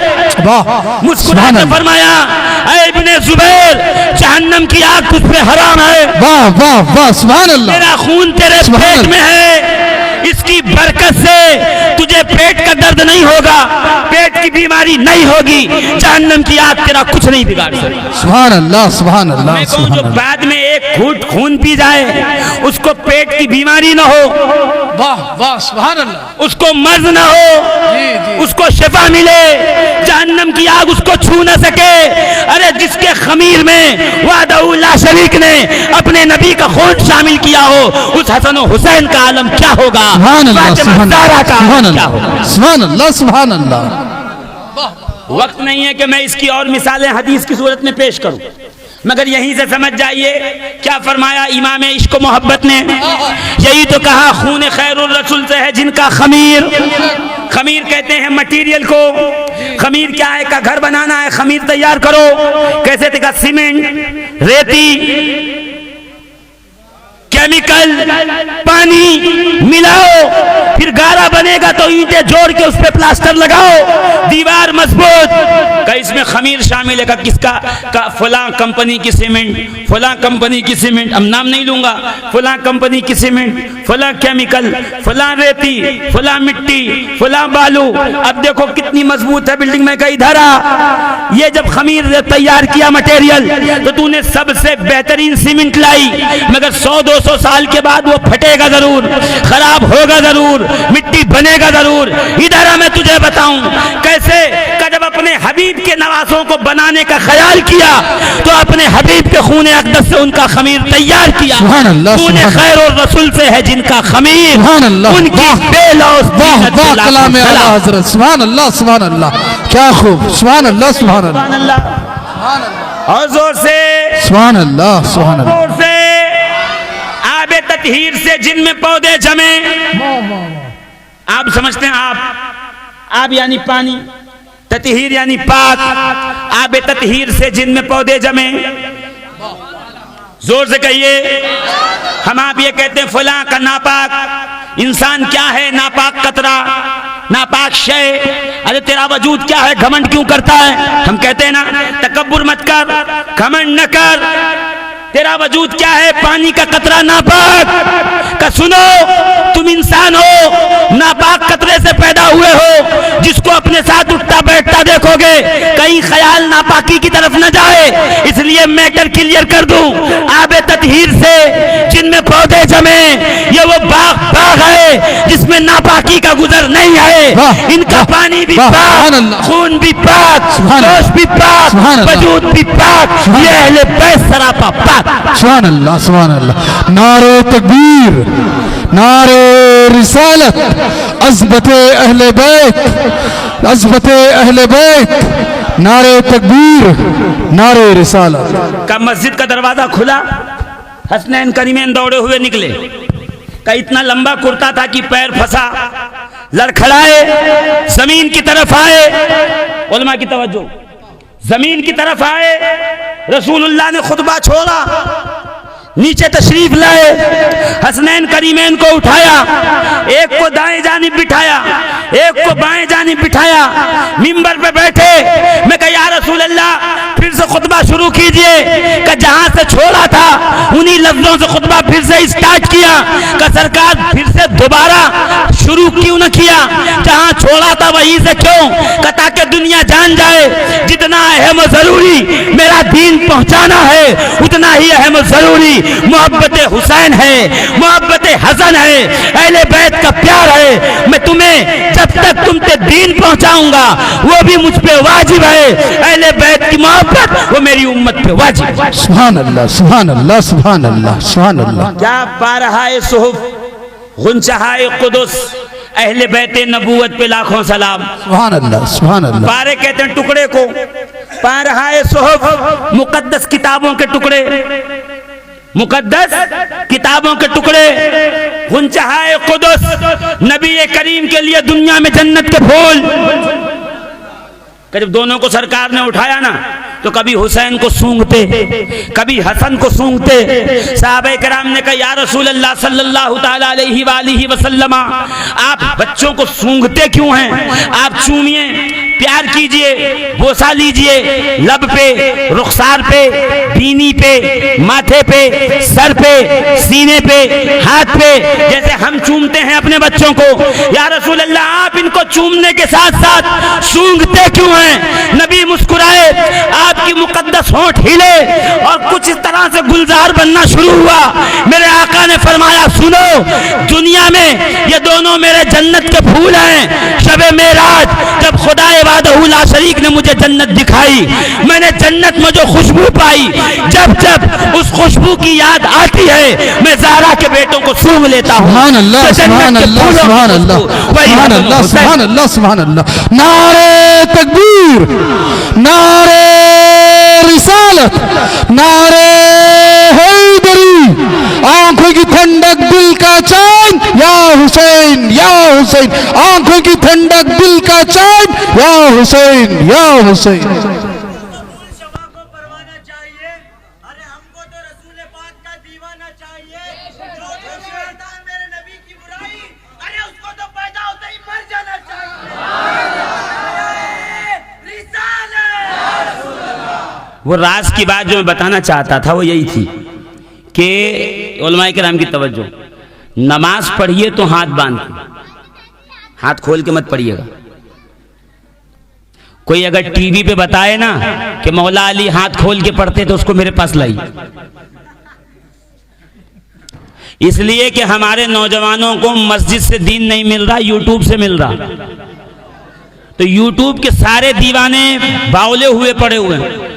मुस्कुरा के फरमाया ऐ इब्ने जुबैर, जहन्नम की आग तुझ पे हराम है। वाह वाह वाह, सुभान अल्लाह। मेरा खून तेरे पेट में है, इसकी बरकत से तुझे पेट का दर्द नहीं होगा, पेट की बीमारी तैयारी नहीं होगी, जहन्नम की आग तेरा कुछ नहीं बिगाड़ सकती। सुभान अल्लाह, सुभान अल्लाह, मैं कहूं सुभान जो अल्लाह। बाद में एक घूंट खून पी जाए, उसको पेट की बीमारी न हो, वाह वाह, सुभान अल्लाह। उसको मर्ज न हो, जी, जी। उसको शिफा मिले, जहन्नम की आग उसको छू न सके। अरे जिसके खमीर में वादउल्ला शरीक ने अपने नबी का खून शामिल किया हो, उस हसन और हुसैन का आलम क्या होगा, सुभान अल्लाह, फातिमा सुभान ज़हरा का सुभान आलम क्या अल्लाह, होगा। सुभान अल्लाह, सुभान अल्लाह। वक्त नहीं है कि मैं इसकी और मिसालें हदीस की सूरत में पेश करूं, मगर यहीं से समझ जाइए क्या फरमाया इमाम इश्क व मोहब्बत ने। यही तो कहा खून खैरुर रसूल से है जिनका खमीर। खमीर कहते हैं मटेरियल को। खमीर क्या है? का घर बनाना है, खमीर तैयार करो। कैसे देखा? सीमेंट, रेती, केमिकल, पानी मिलाओ, फिर गारा बनेगा तो ईंटें जोड़ के उस पे प्लास्टर लगाओ, दीवार मजबूत। का इसमें खमीर शामिल है? का किसका? का फलां कंपनी की सीमेंट, फलां कंपनी की सीमेंट, अब नाम नहीं लूंगा, फलां कंपनी की सीमेंट, फलां केमिकल, फलां रेती, फलां मिट्टी, फलां बालू। अब देखो कितनी मजबूत है बिल्डिंग में। कहीं धरा ये जब खमीर तैयार किया मटेरियल, तो तूने सबसे बेहतरीन सीमेंट लाई, मगर 100-200 साल के बाद वो फटेगा जरूर, खराब होगा जरूर, मिट्टी बनेगा जरूर। इधर मैं तुझे बताऊं कैसे का जब अपने हबीब के नवासों को बनाने का ख्याल किया, तो अपने हबीब के खून अक़दस से उनका खमीर तैयार किया। सुभान अल्लाह, खून सुभान खैर और रसूल से है जिनका खमीर, सुभान अल्लाह, उनकी वाह, बेलौस वाह वाह, कलाम ए आला हज़रत, सुभान अल्लाह, सुभान अल्लाह, क्या खूब, सुभान अल्लाह, सुभान अल्लाह, सुभान अल्लाह। और जोर से, सुभान अल्लाह, सुभान अल्लाह। जोर से। आबे ततहीर से जिनमें पौधे जमे, आप समझते हैं आप यानी पानी, ततहीर यानी पाक। आबे ततहीर से जिनमें पौधे जमे, जोर से कहिए। हम आप ये कहते हैं फलां का नापाक इंसान क्या है? नापाक कतरा, नापाक शय। अरे तेरा वजूद क्या है? घमंड क्यों करता है? हम कहते हैं ना तकब्बुर मत कर, घमंड न कर। तेरा वजूद क्या है? पानी का कतरा नापाक का। सुनो, तुम इंसान हो, नापाक कतरे से पैदा हुए हो, जिसको अपने साथ उठता बैठता देखोगे कहीं ख्याल नापाकी की तरफ न जाए। इसलिए मैटर क्लियर कर दूं, आबे ततहीर से जिनमें पौधे जमे, ये वो बाग है जिसमें नापाकी का गुजर नहीं है। इनका पानी भी पाक, खून भी पाक, गोश्त भी पाक, वजूद भी पाक, ये अहले बैत सरापा पाक। सुभान अल्लाह, सुभान अल्लाह। नारे तकबीर, नारे रिसालत, अज़मत अहले बैत, अज़मत अहले बैत, नारे तकबीर, नारे रिसालत। का मस्जिद का दरवाजा खुला, हसनैन करीमैन दौड़े हुए निकले। का इतना लंबा कुर्ता था कि पैर फंसा, लड़खड़ाए, जमीन की तरफ आए। उलमा की तवज्जो, जमीन की तरफ आए। रसूलुल्लाह ने खुतबा छोड़ा, नीचे तशरीफ लाए, हसनैन करीमैन को उठाया, एक को दाएं जानिब बिठाया, एक को बाएं जानिब बिठाया, मिंबर पे बैठे। मैं कहा या रसूल अल्लाह फिर से खुतबा शुरू कीजिए। कि जहां से छोड़ा था उन्हीं लफ्जों से खुतबा फिर से स्टार्ट किया। कि सरकार फिर से दोबारा शुरू क्यों न किया? जहां छोड़ा था वहीं से क्यों? कि ताकि दुनिया जान जाए जितना अहम जरूरी मेरा दीन पहुंचाना है, उतना ही अहम जरूरी मोहब्बत हुसैन है, मोहब्बत हसन है, अहले बैत का प्यार है। मैं तुम्हें जब तक तुम पे दीन पहुंचाऊंगा वो भी मुझ पे वाजिब है। अहले बैत की मोहब्बत वो मेरी उम्मत पे वाजिब है। सुभान अल्लाह, सुभान अल्लाह, सुभान अल्लाह, सुभान अल्लाह। क्या बारहाए सुहुफ, गुंचहाए कुदुस, अहले बैत नबूवत पे लाखों सलाम। सुभान अल्लाह, सुभान अल्लाह। पारे कहते हैं टुकड़े को, बारहाए सुहुफ मुकद्दस किताबों के टुकड़े, मुकद्दस किताबों के टुकड़े। गुंचहाए कुदुस, नबी करीम के लिए दुनिया में जन्नत के फूल। जब दोनों को सरकार ने उठाया ना, तो कभी हुसैन को सूंघते, कभी हसन को सूंघते। सहाबा किराम ने कहा या रसूल अल्लाह सल्लल्लाहु ताला अलैहि वसल्लम, आप बच्चों को सूंघते क्यों हैं? आप चूमिए, प्यार कीजिए, बोसा लीजिए, लब पे, रुखसार पे, बीनी पे, माथे पे, सर पे, सीने पे, हाथ पे, जैसे हम चूमते हैं अपने बच्चों को। या रसूल अल्लाह, आप इनको चूमने के साथ साथ सूंघते क्यों हैं? नबी मुस्कुराए, आपकी मुकद्दस होंठ हिले और कुछ इस तरह से गुलजार बनना शुरू हुआ। मेरे आका ने फरमाया, सुनो, दुनिया में ये दोनों मेरे जन्नत के फूल हैं। शबे मेराज जब खुदा वादहू ला शरीक ने मुझे जन्नत दिखाई, मैंने जन्नत में जो खुशबू पाई, जब जब उस खुशबू की याद आती है मैं ज़हरा के बेटों को सूंघ लेता हूँ। सुभान अल्लाह, सुभान अल्लाह, सुभान अल्लाह, सुभान अल्लाह, सुभान अल्लाह, सुभान अल्लाह। नारे तकबीर, नारे रिसालत, नारे हैदरी। आंखों की ठंडक, दिल का चैन, या हुसैन, या हुसैन। आंखों की ठंडक, दिल का चैन, या हुसैन, या हुसैन। वो राज की बात जो मैं बताना चाहता था वो यही थी कि उलमाए किराम की तवज्जो, नमाज पढ़िए तो हाथ बांध के, हाथ खोल के मत पढ़िएगा। कोई अगर टीवी पे बताए ना कि मौला अली हाथ खोल के पढ़ते तो उसको मेरे पास लाइए। इसलिए कि हमारे नौजवानों को मस्जिद से दीन नहीं मिल रहा, यूट्यूब से मिल रहा। तो यूट्यूब के सारे दीवाने बावले हुए पड़े हुए हैं,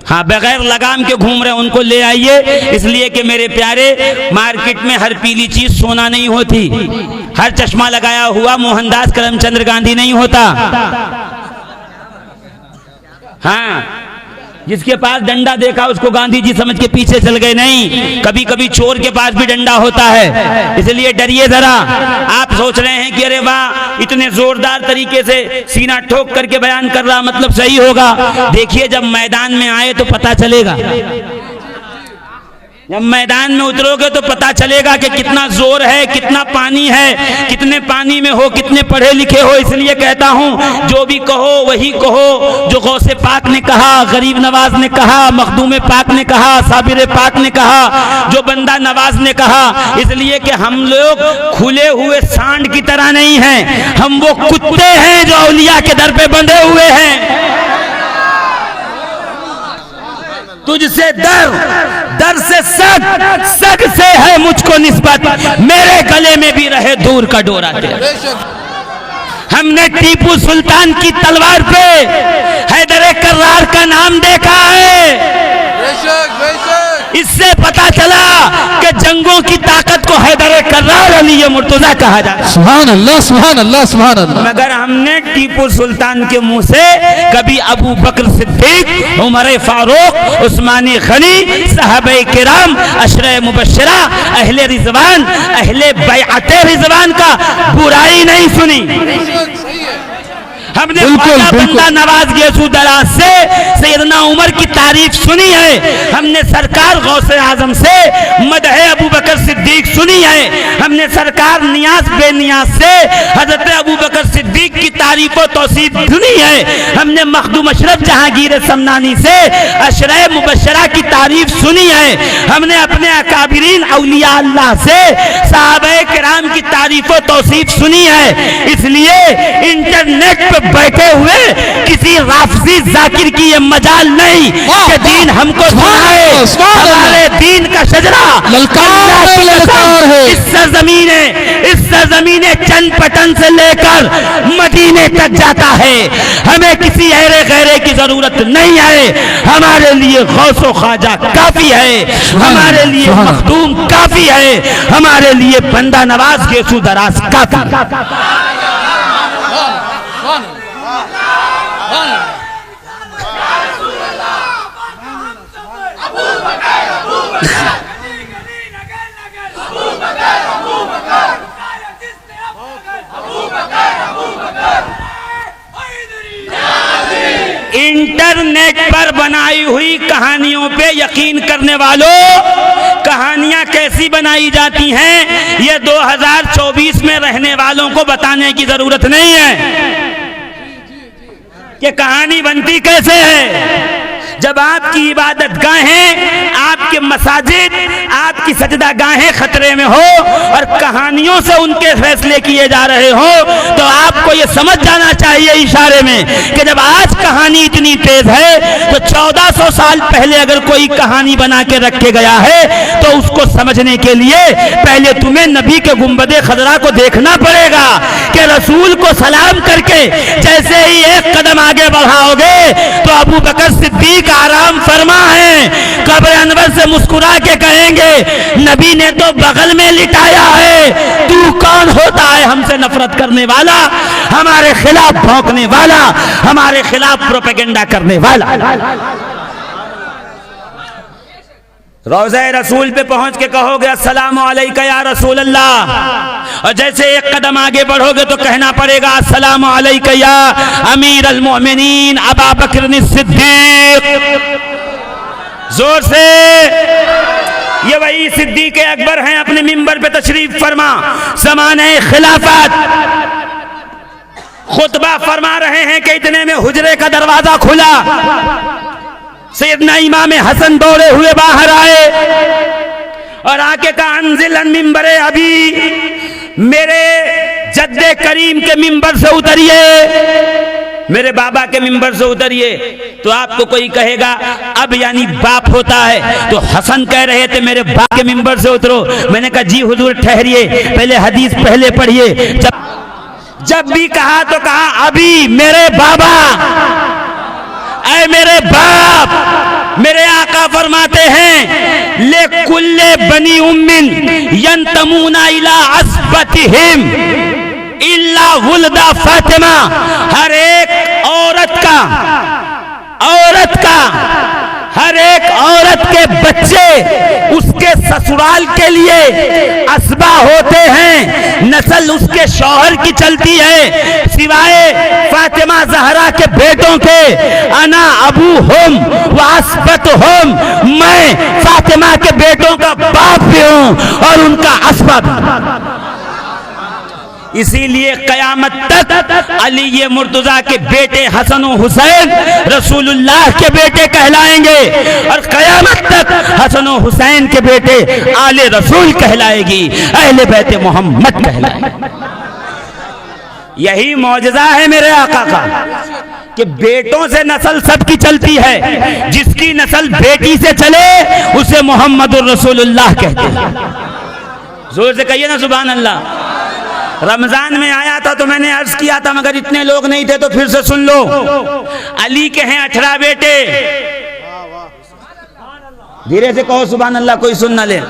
हाँ, बगैर लगाम के घूम रहे हैं। उनको ले आइए, इसलिए कि मेरे प्यारे, मार्केट में हर पीली चीज सोना नहीं होती, हर चश्मा लगाया हुआ मोहनदास करमचंद गांधी नहीं होता। हाँ, जिसके पास डंडा देखा उसको गांधी जी समझ के पीछे चल गए, नहीं, कभी कभी चोर के पास भी डंडा होता है। इसलिए डरिए जरा। आप सोच रहे हैं कि अरे वाह, इतने जोरदार तरीके से सीना ठोक करके बयान कर रहा, मतलब सही होगा। देखिए, जब मैदान में आए तो पता चलेगा, जब मैदान में उतरोगे तो पता चलेगा कि कितना जोर है, कितना पानी है, कितने पानी में हो, कितने पढ़े लिखे हो। इसलिए कहता हूं, जो भी कहो वही कहो जो गौसे पाक ने कहा, गरीब नवाज ने कहा, मखदूम पाक ने कहा, साबिर पाक ने कहा, जो बंदा नवाज ने कहा। इसलिए कि हम लोग खुले हुए सांड की तरह नहीं हैं, हम वो कुत्ते हैं जो औलिया के दर पे बंधे हुए हैं। तुझसे दर से सग से है मुझको निस्बत, मेरे गले में भी रहे दूर का डोरा तेरा। हमने टीपू सुल्तान की तलवार पे हैदर कर्रार का नाम देखा है। इससे पता चला कि जंगों की ताकत को हैदर कर्रार अली मुर्तजा कहा जाता है। सुभान अल्लाह, सुभान अल्लाह, सुभान अल्लाह। मगर हमने टीपू सुल्तान के मुंह से कभी अबू बकर सिद्दीक, उमर फारूक, उस्मानी गनी, सहाबे किराम, अशरे मुबश्शिरा, अहले रिजवान, अहले बैअते रिजवान का बुराई नहीं सुनी। हमने बंदा नवाज गेसू दराज से सैयदना उमर की तारीफ सुनी है। हमने सरकार गौसे आजम से मदहे अबू बकर सिद्दीक सुनी है। हमने सरकार नियाज बेनियाज से हजरत अबू बकर सिद्दीक की तारीफ और तौसीफ सुनी है। हमने मखदूम अशरफ जहांगीर समनानी से अशरे मुबश्शरा की तारीफ सुनी है। हमने अपने अकाबिरीन औलिया अल्लाह से सहाबाए किराम की तारीफ और तौसीफ सुनी है। इसलिए इंटरनेट पे बैठे हुए किसी राफजी जाकिर की ये मजाल नहीं कि दीन हमको सुनाए। हमारे दीन का शजरा इस सरजमीने चंद पटन से लेकर मदीने तक जाता है। हमें किसी ऐरे गैरे की जरूरत नहीं है। हमारे लिए गौसो ख्वाजा काफी है, हमारे लिए मखदूम काफी है, हमारे लिए बंदा नवाज गेसू दराज काफी। इंटरनेट पर बनाई हुई कहानियों पे यकीन करने वालों, कहानियां कैसी बनाई जाती हैं ये 2024 में रहने वालों को बताने की जरूरत नहीं है कि कहानी बनती कैसे है। जब आपकी इबादत गाहें, आपके मसाजिद, आपकी सजदा गाहें खतरे में हो और कहानियों से उनके फैसले किए जा रहे हो, तो आपको ये समझ जाना चाहिए इशारे में कि जब आज कहानी इतनी तेज है तो 1400 साल पहले अगर कोई कहानी बना के रखे गया है तो उसको समझने के लिए पहले तुम्हें नबी के गुंबदे खजरा को देखना पड़ेगा कि रसूल को सलाम करके जैसे ही एक कदम आगे बढ़ाओगे तो अबू बकर सिद्दीक आराम फरमा है, कब्र अनवर से मुस्कुरा के कहेंगे नबी ने तो बगल में लिटाया है, तू कौन होता है हमसे नफरत करने वाला, हमारे खिलाफ भौंकने वाला, हमारे खिलाफ प्रोपेगेंडा करने वाला। रोज़े रसूल पे पहुंच के कहोगे अस्सलामु अलैका या रसूल अल्लाह, और जैसे एक कदम आगे बढ़ोगे तो कहना पड़ेगा अस्सलामु अलैका या अमीर अल मोमिनीन अबा बकर सिद्दीक। जोर से। ये वही सिद्दीक अकबर हैं, अपने मिंबर पे तशरीफ फरमा, ज़माने खिलाफत खुतबा फरमा रहे हैं कि इतने में हुजरे का दरवाजा खुला, सैयदना इमाम हसन दौड़े हुए बाहर आए और आके कहा अंजिलन मिंबरे अभी, मेरे जद्दे करीम के मिंबर से उतरिए, मेरे बाबा के मिंबर से उतरिए। तो आपको कोई कहेगा अब यानी बाप होता है, तो हसन कह रहे थे मेरे बाप के मिंबर से उतरो। मैंने कहा जी हुजूर ठहरिए, पहले हदीस पहले पढ़िए। जब भी कहा तो कहा अभी मेरे बाबा, ऐ मेरे बाप। मेरे आका फरमाते हैं ले कुल्ले बनी उम्मिन यंतमूना इला अस्बतिहिम इल्ला वुलदा फातिमा। हर एक औरत के बच्चे उसके ससुराल के लिए असबा होते हैं, नस्ल उसके शौहर की चलती है, सिवाय फातिमा जहरा के बेटों के। अना अबू हम वास्बत हम, मैं फातिमा के बेटों का बाप भी हूं और उनका असबा भी। इसीलिए कयामत तक अली ये मुर्तजा के बेटे हसन और हुसैन रसूलुल्लाह के बेटे कहलाएंगे और कयामत तक हसन और हुसैन के बेटे आले रसूल कहलाएगी, अहले बैत मोहम्मद कहलाएंगे। यही मौजज़ा है मेरे आका का कि बेटों से नस्ल सबकी चलती है, जिसकी नस्ल बेटी से चले उसे मोहम्मदुर रसूलुल्लाह कहते हैं। जोर से कहिए ना सुभान अल्लाह। रमजान में आया था तो मैंने अर्ज किया था, मगर इतने लोग नहीं थे तो फिर से सुन लो। अली के हैं 18 बेटे, धीरे से कहो सुभान अल्लाह, कोई सुन ना ले।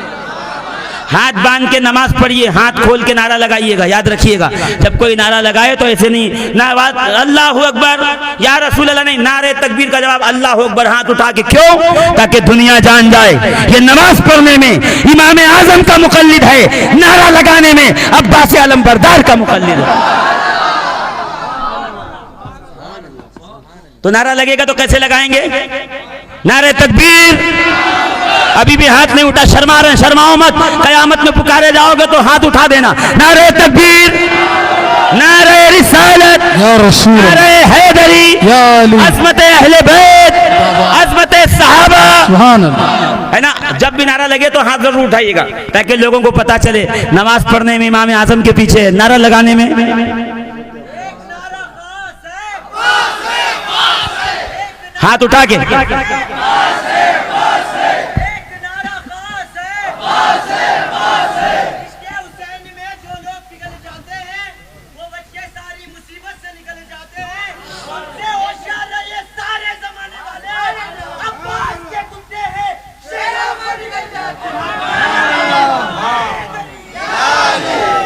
हाथ बांध के नमाज पढ़िए, हाथ खोल के नारा लगाइएगा, याद रखिएगा। जब कोई नारा लगाए तो ऐसे नहीं ना अल्लाह अकबर या रसूल अल्लाह नहीं, नारे तकबीर का जवाब अल्लाह अकबर हाथ उठा के। क्यों? ताकि दुनिया जान जाए ये नमाज पढ़ने में इमाम आजम का मुकल्लिद है, नारा लगाने में अब्बास आलम बरदार का मुकल्लिद है। तो नारा लगेगा तो कैसे लगाएंगे? नारे तकबीर। अभी भी हाथ नहीं उठा, शर्मा रहे, शर्माओ मत। कयामत में पुकारे जाओगे तो हाथ उठा देना। नारे तकबीर, नारे रिसालत, नारे हैदरी, अज़मत अहले बैत, अज़मत सहाबा, सुभान अल्लाह, है ना। जब भी नारा लगे तो हाथ जरूर उठाइएगा ताकि लोगों को पता चले नमाज पढ़ने में इमाम आजम के पीछे है, नारा लगाने में हाथ उठा के।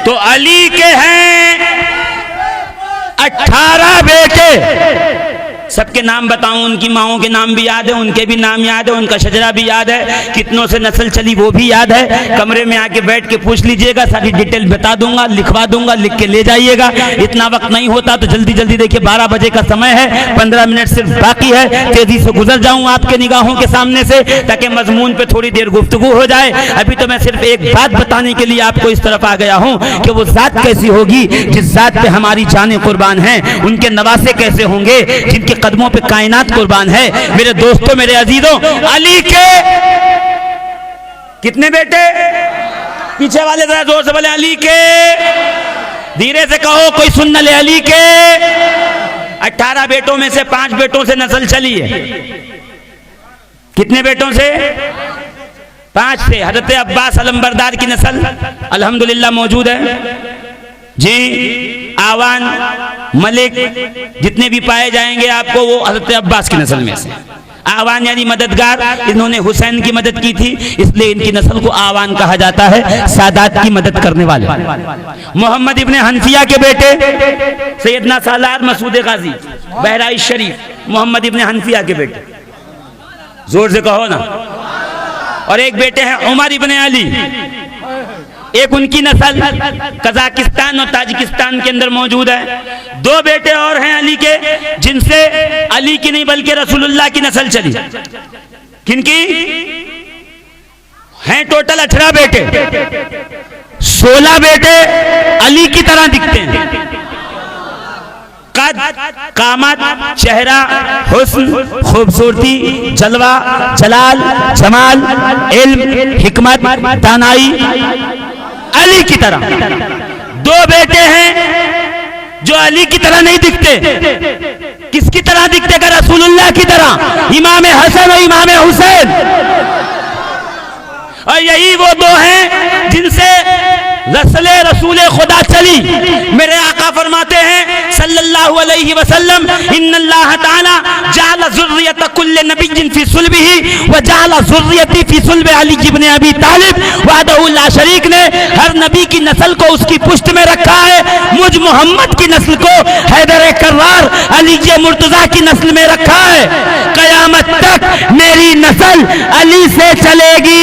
तो अली के हैं 18 बेटे, सबके नाम बताऊं, उनकी माओं के नाम भी याद है, उनके भी नाम याद है, उनका शजरा भी याद है, कितनों से नस्ल चली वो भी याद है। कमरे में आके बैठ के पूछ लीजिएगा, सारी डिटेल बता दूंगा, लिखवा दूंगा, लिख के ले जाइएगा। इतना वक्त नहीं होता तो जल्दी जल्दी देखिए, 12 बजे का समय है, 15 मिनट सिर्फ बाकी है, तेजी से गुजर जाऊं आपके निगाहों के सामने से ताकि मजमून पे थोड़ी देर गुफ्तगू हो जाए। अभी तो मैं सिर्फ एक बात बताने के लिए आपको इस तरफ आ गया हूं कि वो जात कैसी होगी जिस जात पे हमारी जानें कुर्बान हैं, उनके नवासे कैसे होंगे जिनके कदमों पे कायनात कुर्बान है। मेरे दोस्तों, मेरे अजीजों, अली के कितने बेटे? पीछे वाले जरा जोर से बोले अली के, धीरे से कहो, कोई सुन न ले। अली के 18 बेटों में से 5 बेटों से नस्ल चली है। कितने बेटों से? 5 से। हजरत अब्बास अलमबरदार की नस्ल अल्हम्दुलिल्लाह मौजूद है जी। आवान, मलिक जितने भी पाए जाएंगे आपको वो हजरत अब्बास की नस्ल में से। आवान यानी मददगार, इन्होंने हुसैन की मदद की थी, इसलिए इनकी नस्ल को आवान कहा जाता है, सादात की मदद करने वाले। मोहम्मद इब्ने हनफिया के बेटे सैयदना सालार मसूद गाजी बहराइच शरीफ, मोहम्मद इब्ने हनफिया के बेटे, जोर से कहो ना। और एक बेटे हैं उमर इब्ने अली, एक उनकी नस्ल कजाकिस्तान और ताजिकिस्तान के अंदर मौजूद है। 2 बेटे और हैं अली के जिनसे अली की नहीं बल्कि रसूलुल्लाह की नस्ल चली। किनकी हैं? टोटल 18 बेटे। 16 बेटे अली की तरह दिखते हैं, कद, कामत, चेहरा, हुस्न, खूबसूरती, जलवा, जलाल, जमाल, इल्म, हिकमत, दानाई अली की तरह। 2 बेटे हैं जो अली की तरह नहीं दिखते। किसकी तरह दिखते? का रसूलुल्लाह की तरह, इमाम हसन और इमाम हुसैन। और यही वो 2 हैं जिनसे रसूल खुदा चली। मेरे आका फरमाते हैं सल्लल्लाहु अलैहि वसल्लम, इन्नल्लाह ताला जअल ज़ुर्रियत कुल्ल नबिय्यिन फी सुल्बिही व जअल ज़ुर्रियती फी सुल्ब अली इब्न अबी तालिब वहदहु ला शरीक ने हर नबी की नस्ल को उसकी पुश्त में रखा है। मुझ मोहम्मद की नस्ल को हैदर कर्रार अली मुर्तजा की नस्ल में रखा है। कयामत तक मेरी नस्ल अली से चलेगी।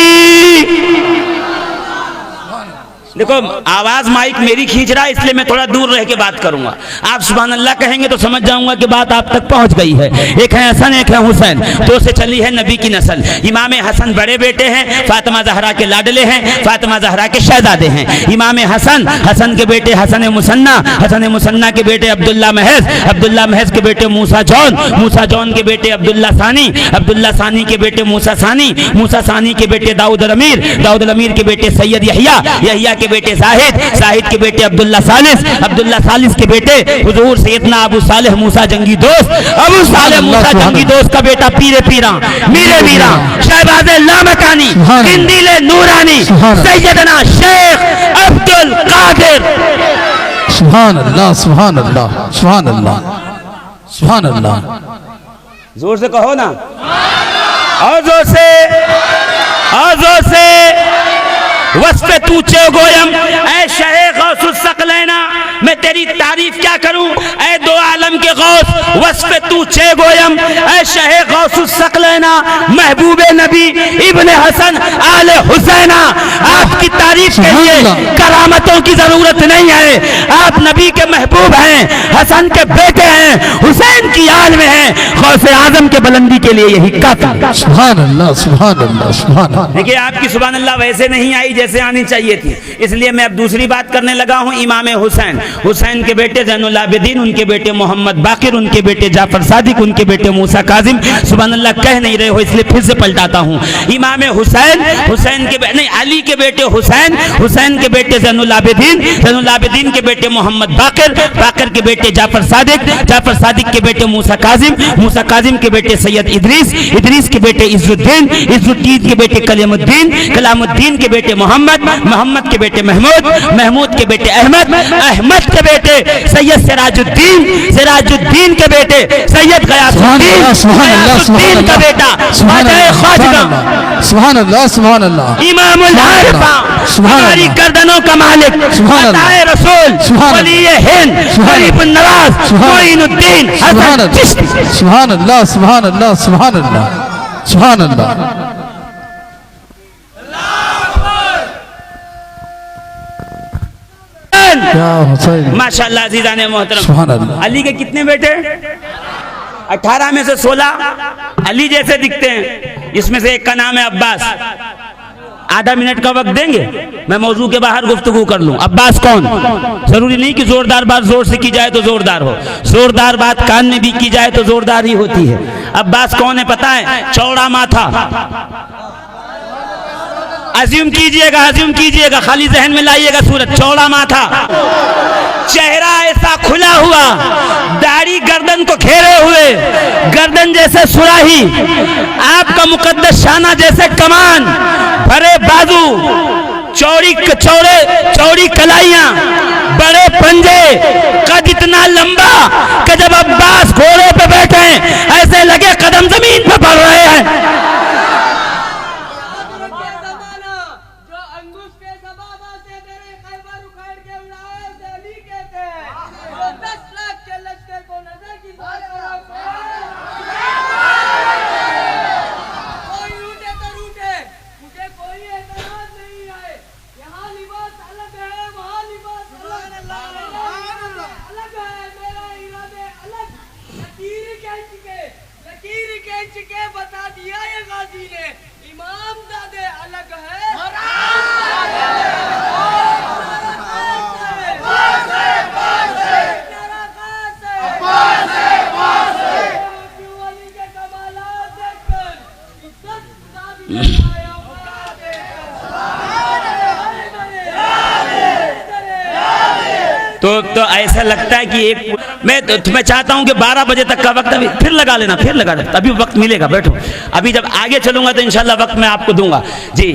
देखो, आवाज माइक मेरी खींच रहा है, इसलिए मैं थोड़ा दूर रह के बात करूंगा। आप सुभान अल्लाह कहेंगे तो समझ जाऊंगा कि बात आप तक पहुंच गई है। एक है हसन, एक है हुसैन, 2 से चली है नबी की नस्ल। इमाम हसन बड़े बेटे हैं, फातिमा जहरा के लाडले हैं, फातिमा जहरा के शहजादे हैं। इमाम हसन, हसन के बेटे हसन मुसन्ना, हसन मुसन्ना के बेटे अब्दुल्ला महज, अब्दुल्ला महज के बेटे मूसा जौन, मूसा जौन के बेटे अब्दुल्ला सानी, अब्दुल्ला सानी के बेटे मूसा सानी, मूसा सानी के बेटे दाऊद अमीर, दाऊद अमीर के बेटे सैयद यहिया, यहिया के बेटे जाहिद, जाहिद के बेटे अब्दुल्ला सालिस, अब्दुल्ला सालिस के बेटे हुजूर सैयदना अबू सालेह मूसा जंगी दोस्त, अबू सालेह मूसा जंगी दोस्त का बेटा पीरे पीरा, मीरे मीरा, शहबाज़े लामकानी, किंदीले नूरानी, सैयदना शेख अब्दुल कादिर। सुभान अल्लाह, सुभान अल्लाह, सुभान अल्लाह, सुभान अल्लाह। जोर से कहो ना, और जोर से, और जोर से। वस्फ़े तू चे गोयम, ऐ शहे गौसुस सकलैना, मैं तेरी तारीफ क्या करूं ऐ 2 आलम के गौस। वस्फ़े तू चे गोयम, ऐ शहे गौसुस सकलैना, महबूबे नबी इब्ने हसन आले हुसैना। आपकी तारीफ के लिए करामतों की जरूरत नहीं है। आप नबी के महबूब हैं, हसन के बेटे हैं, हुसैन की आल में हैं। गौसे आजम के बुलंदी के लिए यही काफी है। सुभान अल्लाह, सुभान अल्लाह, सुभान अल्लाह। देखिए, आपकी सुभान अल्लाह वैसे नहीं आई जैसे आनी चाहिए थी, इसलिए मैं अब दूसरी बात करने लगा हूं। इमाम हुसैन, हुसैन के बेटे ज़ैनुल आबिदीन, उनके बेटे मोहम्मद बाकिर, उनके बेटे जाफर सादिक, उनके बेटे मूसा काजिम। सुभान अल्लाह कह नहीं रहे हो, इसलिए फिर से पलटाता हूं। इमाम हुसैन, हुसैन के नहीं, अली के बेटे हुसैन, हुसैन के बेटे ज़ैनुल आबिदीन, ज़ैनुल आबिदीन के बेटे मोहम्मद बाकिर, बाकिर के बेटे जाफर सादिक, जाफर सादिक के बेटे मूसा काजिम, मूसा काजिम के बेटे सैयद इदरीस, इदरीस के बेटे इज़्ज़ुद्दीन, इज़्ज़ुद्दीन के बेटे कलामुद्दीन, कलामुद्दीन के बेटे मोहम्मद, मोहम्मद के बेटे महमूद, महमूद के बेटे अहमद, अहमद के बेटे सैयद सिराजुद्दीन, सिराजुद्दीन के बेटे सैयद गयासुद्दीन का बेटा सुभान अल्लाह सुभान अल्लाह इमामुल आरिफा हमारी गर्दनों का मालिक अताए रसूल वली हिंद गरीबुन नवाज मोइनुद्दीन हसन चिश्ती। सुभान अल्लाह सुभान अल्लाह सुभान अल्लाह सुभान अल्लाह। माशाअल्लाह अज़ीज़ाने मोहतरम। सुभान अल्लाह। अली के कितने बेटे? 18 में से 16 अली जैसे दिखते हैं, इसमें से एक का नाम है अब्बास। आधा मिनट का वक्त देंगे, मैं मौजू के बाहर गुफ्तगू कर लूं। अब्बास कौन? जरूरी नहीं कि जोरदार बात जोर से की जाए तो जोरदार हो, जोरदार बात कान में भी की जाए तो जोरदार ही होती है। अब्बास कौन है पता है? चौड़ा माथा। अज्यूम कीजिएगा, खाली जहन में लाइएगा सूरत। चौड़ा माथा, चेहरा ऐसा खुला हुआ, दाढ़ी गर्दन को घेरे हुए, गर्दन जैसे सुराही, आपका मुकद्दस शाना जैसे कमान, भरे बाजू, चौड़ी कलाइयां, बड़े पंजे, कद इतना लंबा कि जब अब्बास घोड़े पे बैठे ऐसे लगे कदम जमीन पे पड़ रहे हैं। बता दिया ये गाजी ने, इमाम दादे अलग है। तो ऐसा लगता है कि मैं चाहता हूं कि 12 बजे तक का वक्त अभी फिर लगा लेना, अभी वक्त मिलेगा, बैठो। अभी जब आगे चलूंगा तो इंशाल्लाह वक्त मैं आपको दूंगा जी,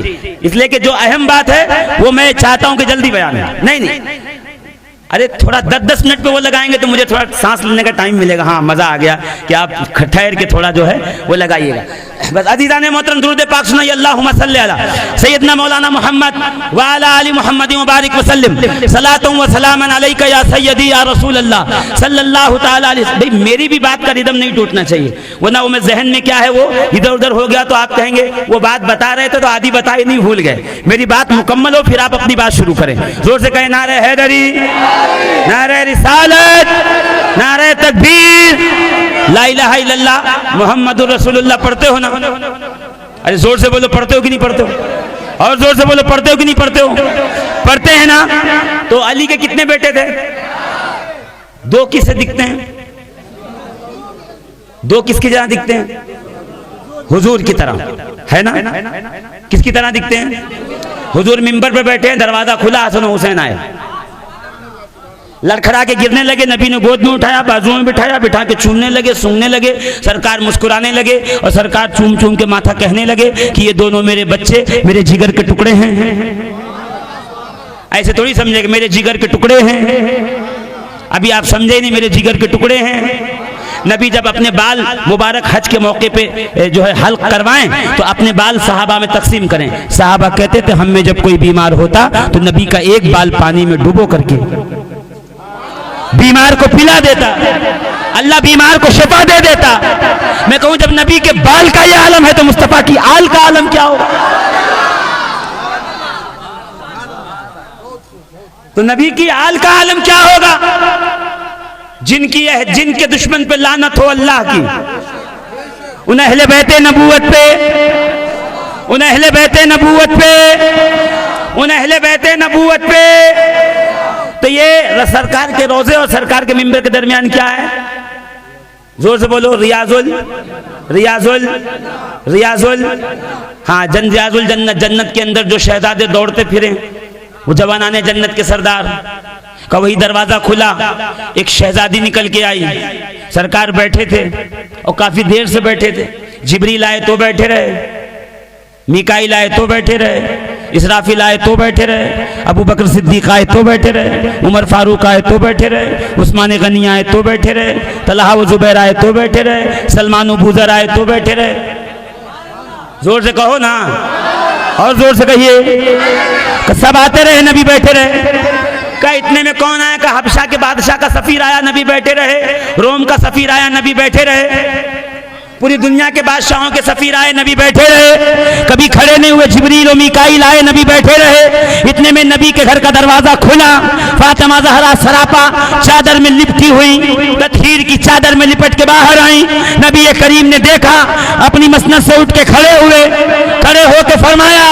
इसलिए कि जो अहम बात है वो मैं चाहता हूं कि जल्दी बयान है। नहीं, अरे थोड़ा 10-10 मिनट पे वो लगाएंगे तो मुझे थोड़ा सांस लेने का टाइम मिलेगा। हाँ, मजा आ गया कि आप ठहर के थोड़ा जो है वो लगाइएगा। बस अज़ीज़ाने मोहतरम, दुरूद पाक सुनाइए। अल्लाहुम्मा सल्ली अला सय्यदना मौलाना मोहम्मद व अला आलि मोहम्मद मुबारक वसल्लम सलातु व सलामन अलैका या सय्यदी या रसूल अल्लाह सल्लल्लाहु तआला अलैहि। भाई मेरी भी बात का रिदम नहीं टूटना चाहिए, वरना वो मैं जहन में क्या है वो इधर उधर हो गया तो आप कहेंगे वो बात बता रहे थे तो आधी बताई नहीं, भूल गए। मेरी बात मुकम्मल हो फिर आप अपनी बात शुरू करें। जोर से कहें नारे हैदरी, नारे रिसालत, नारे तकबीर, ला इलाहा इल्लल्लाह मुहम्मदुर रसूलुल्लाह। पढ़ते हो ना? अरे जोर से बोलो, पढ़ते हो कि नहीं पढ़ते हो? और जोर से बोलो, पढ़ते हो कि नहीं पढ़ते हो? पढ़ते हैं ना? तो अली के कितने बेटे थे? 2 किससे दिखते हैं? 2 किसकी तरह दिखते हैं? हुजूर की तरह, है ना? किसकी तरह दिखते हैं? हुजूर मिंबर पे बैठे हैं, दरवाजा खुला, हसन हुसैन आए, लड़खड़ा के गिरने लगे, नबी ने गोद में उठाया, बाजुओं में बिठाया, बिठा के चूमने लगे, सूंघने लगे, सरकार मुस्कुराने लगे और सरकार चूम चूम के माथा कहने लगे कि ये दोनों मेरे बच्चे मेरे जिगर के टुकड़े हैं। ऐसे थोड़ी समझे कि मेरे जिगर के टुकड़े हैं, अभी आप समझे नहीं, मेरे जिगर के टुकड़े हैं। नबी जब अपने बाल मुबारक हज के मौके पे जो है हल्क करवाएं तो अपने बाल सहाबा में तकसीम करें। सहाबा कहते थे हम में जब कोई बीमार होता तो नबी का एक बाल पानी में डुबो करके बीमार को पिला देता, अल्लाह बीमार को शिफा दे देता। मैं कहूं जब नबी के बाल का ये आलम है तो मुस्तफा की आल का आलम क्या होगा? तो नबी की आल का आलम क्या होगा? जिनके दुश्मन पे लानत हो अल्लाह की, उन अहले बैते नबूवत पे, उन अहले बैते नबूवत पे, उन अहले बैते नबूवत पे। तो ये सरकार के रोजे और सरकार के मिंबर के दरमियान क्या है? जोर से बोलो, रियाजुल रियाजुल रियाजुल, हाँ, रियाजुल जन्नत। जन्नत के अंदर जो शहजादे दौड़ते फिरे, वो जवानाने जन्नत के सरदार का वही दरवाजा खुला, एक शहजादी निकल के आई, सरकार बैठे थे और काफी देर से बैठे थे। जिब्रील आए तो बैठे रहे, मीकाईल आए तो बैठे रहे, इसराफिल आए तो बैठे रहे, अबू बकर सिद्दीक आए तो बैठे रहे, उमर फारूक आए तो बैठे रहे, उस्मान गनी आए तो बैठे रहे, तलहा व जुबैर आए तो बैठे रहे, सलमान व बुज़र आए तो बैठे रहे। जोर से कहो ना, और जोर से कहिए। सब आते रहे, नबी बैठे रहे। का इतने में कौन आया? का हबशा के बादशाह का सफीर आया, नबी बैठे रहे। रोम का सफीर आया, नबी बैठे रहे। पूरी दुनिया के बादशाहों के सफीर आए, नबी बैठे रहे। कभी खड़े नहीं हुए। जिब्रील और मीकाईल आए, नबी बैठे रहे। इतने में नबी के घर का दरवाजा खुला। फातिमा ज़हरा सरापा चादर में लिपटी हुई, तत्हीर की चादर में लिपट के बाहर आई। नबी करीम ने देखा, अपनी मसनद से उठ के खड़े हुए। खड़े होकर फरमाया,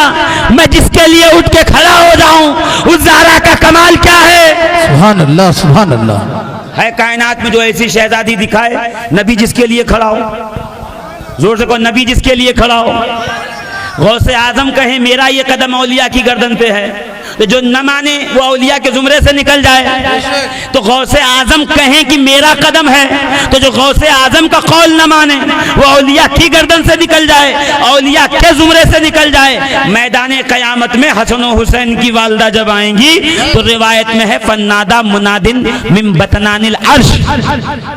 मैं जिसके लिए उठ के खड़ा हो जाऊं, उस ज़हरा का कमाल क्या है? सुभान अल्लाह, सुभान अल्लाह। है कायनात में जो ऐसी शहजादी दिखाए, नबी जिसके लिए खड़ा हो। जोर से कहो, नबी जिसके लिए खड़ा हो। गौसे आजम कहे मेरा ये कदम औलिया की गर्दन पे है, तो जो न माने वो औलिया के जुमरे से निकल जाए। तो गौसे आजम कहें कि मेरा कदम है, तो जो गौसे आजम का कौल न माने वो औलिया की गर्दन से निकल जाए, औलिया के जुमरे से निकल जाए। मैदान कयामत में हसन और हुसैन की वालदा जब आएंगी तो रिवायत में है, फन्नादा मुनादिन मिन बतनानिल अर्श,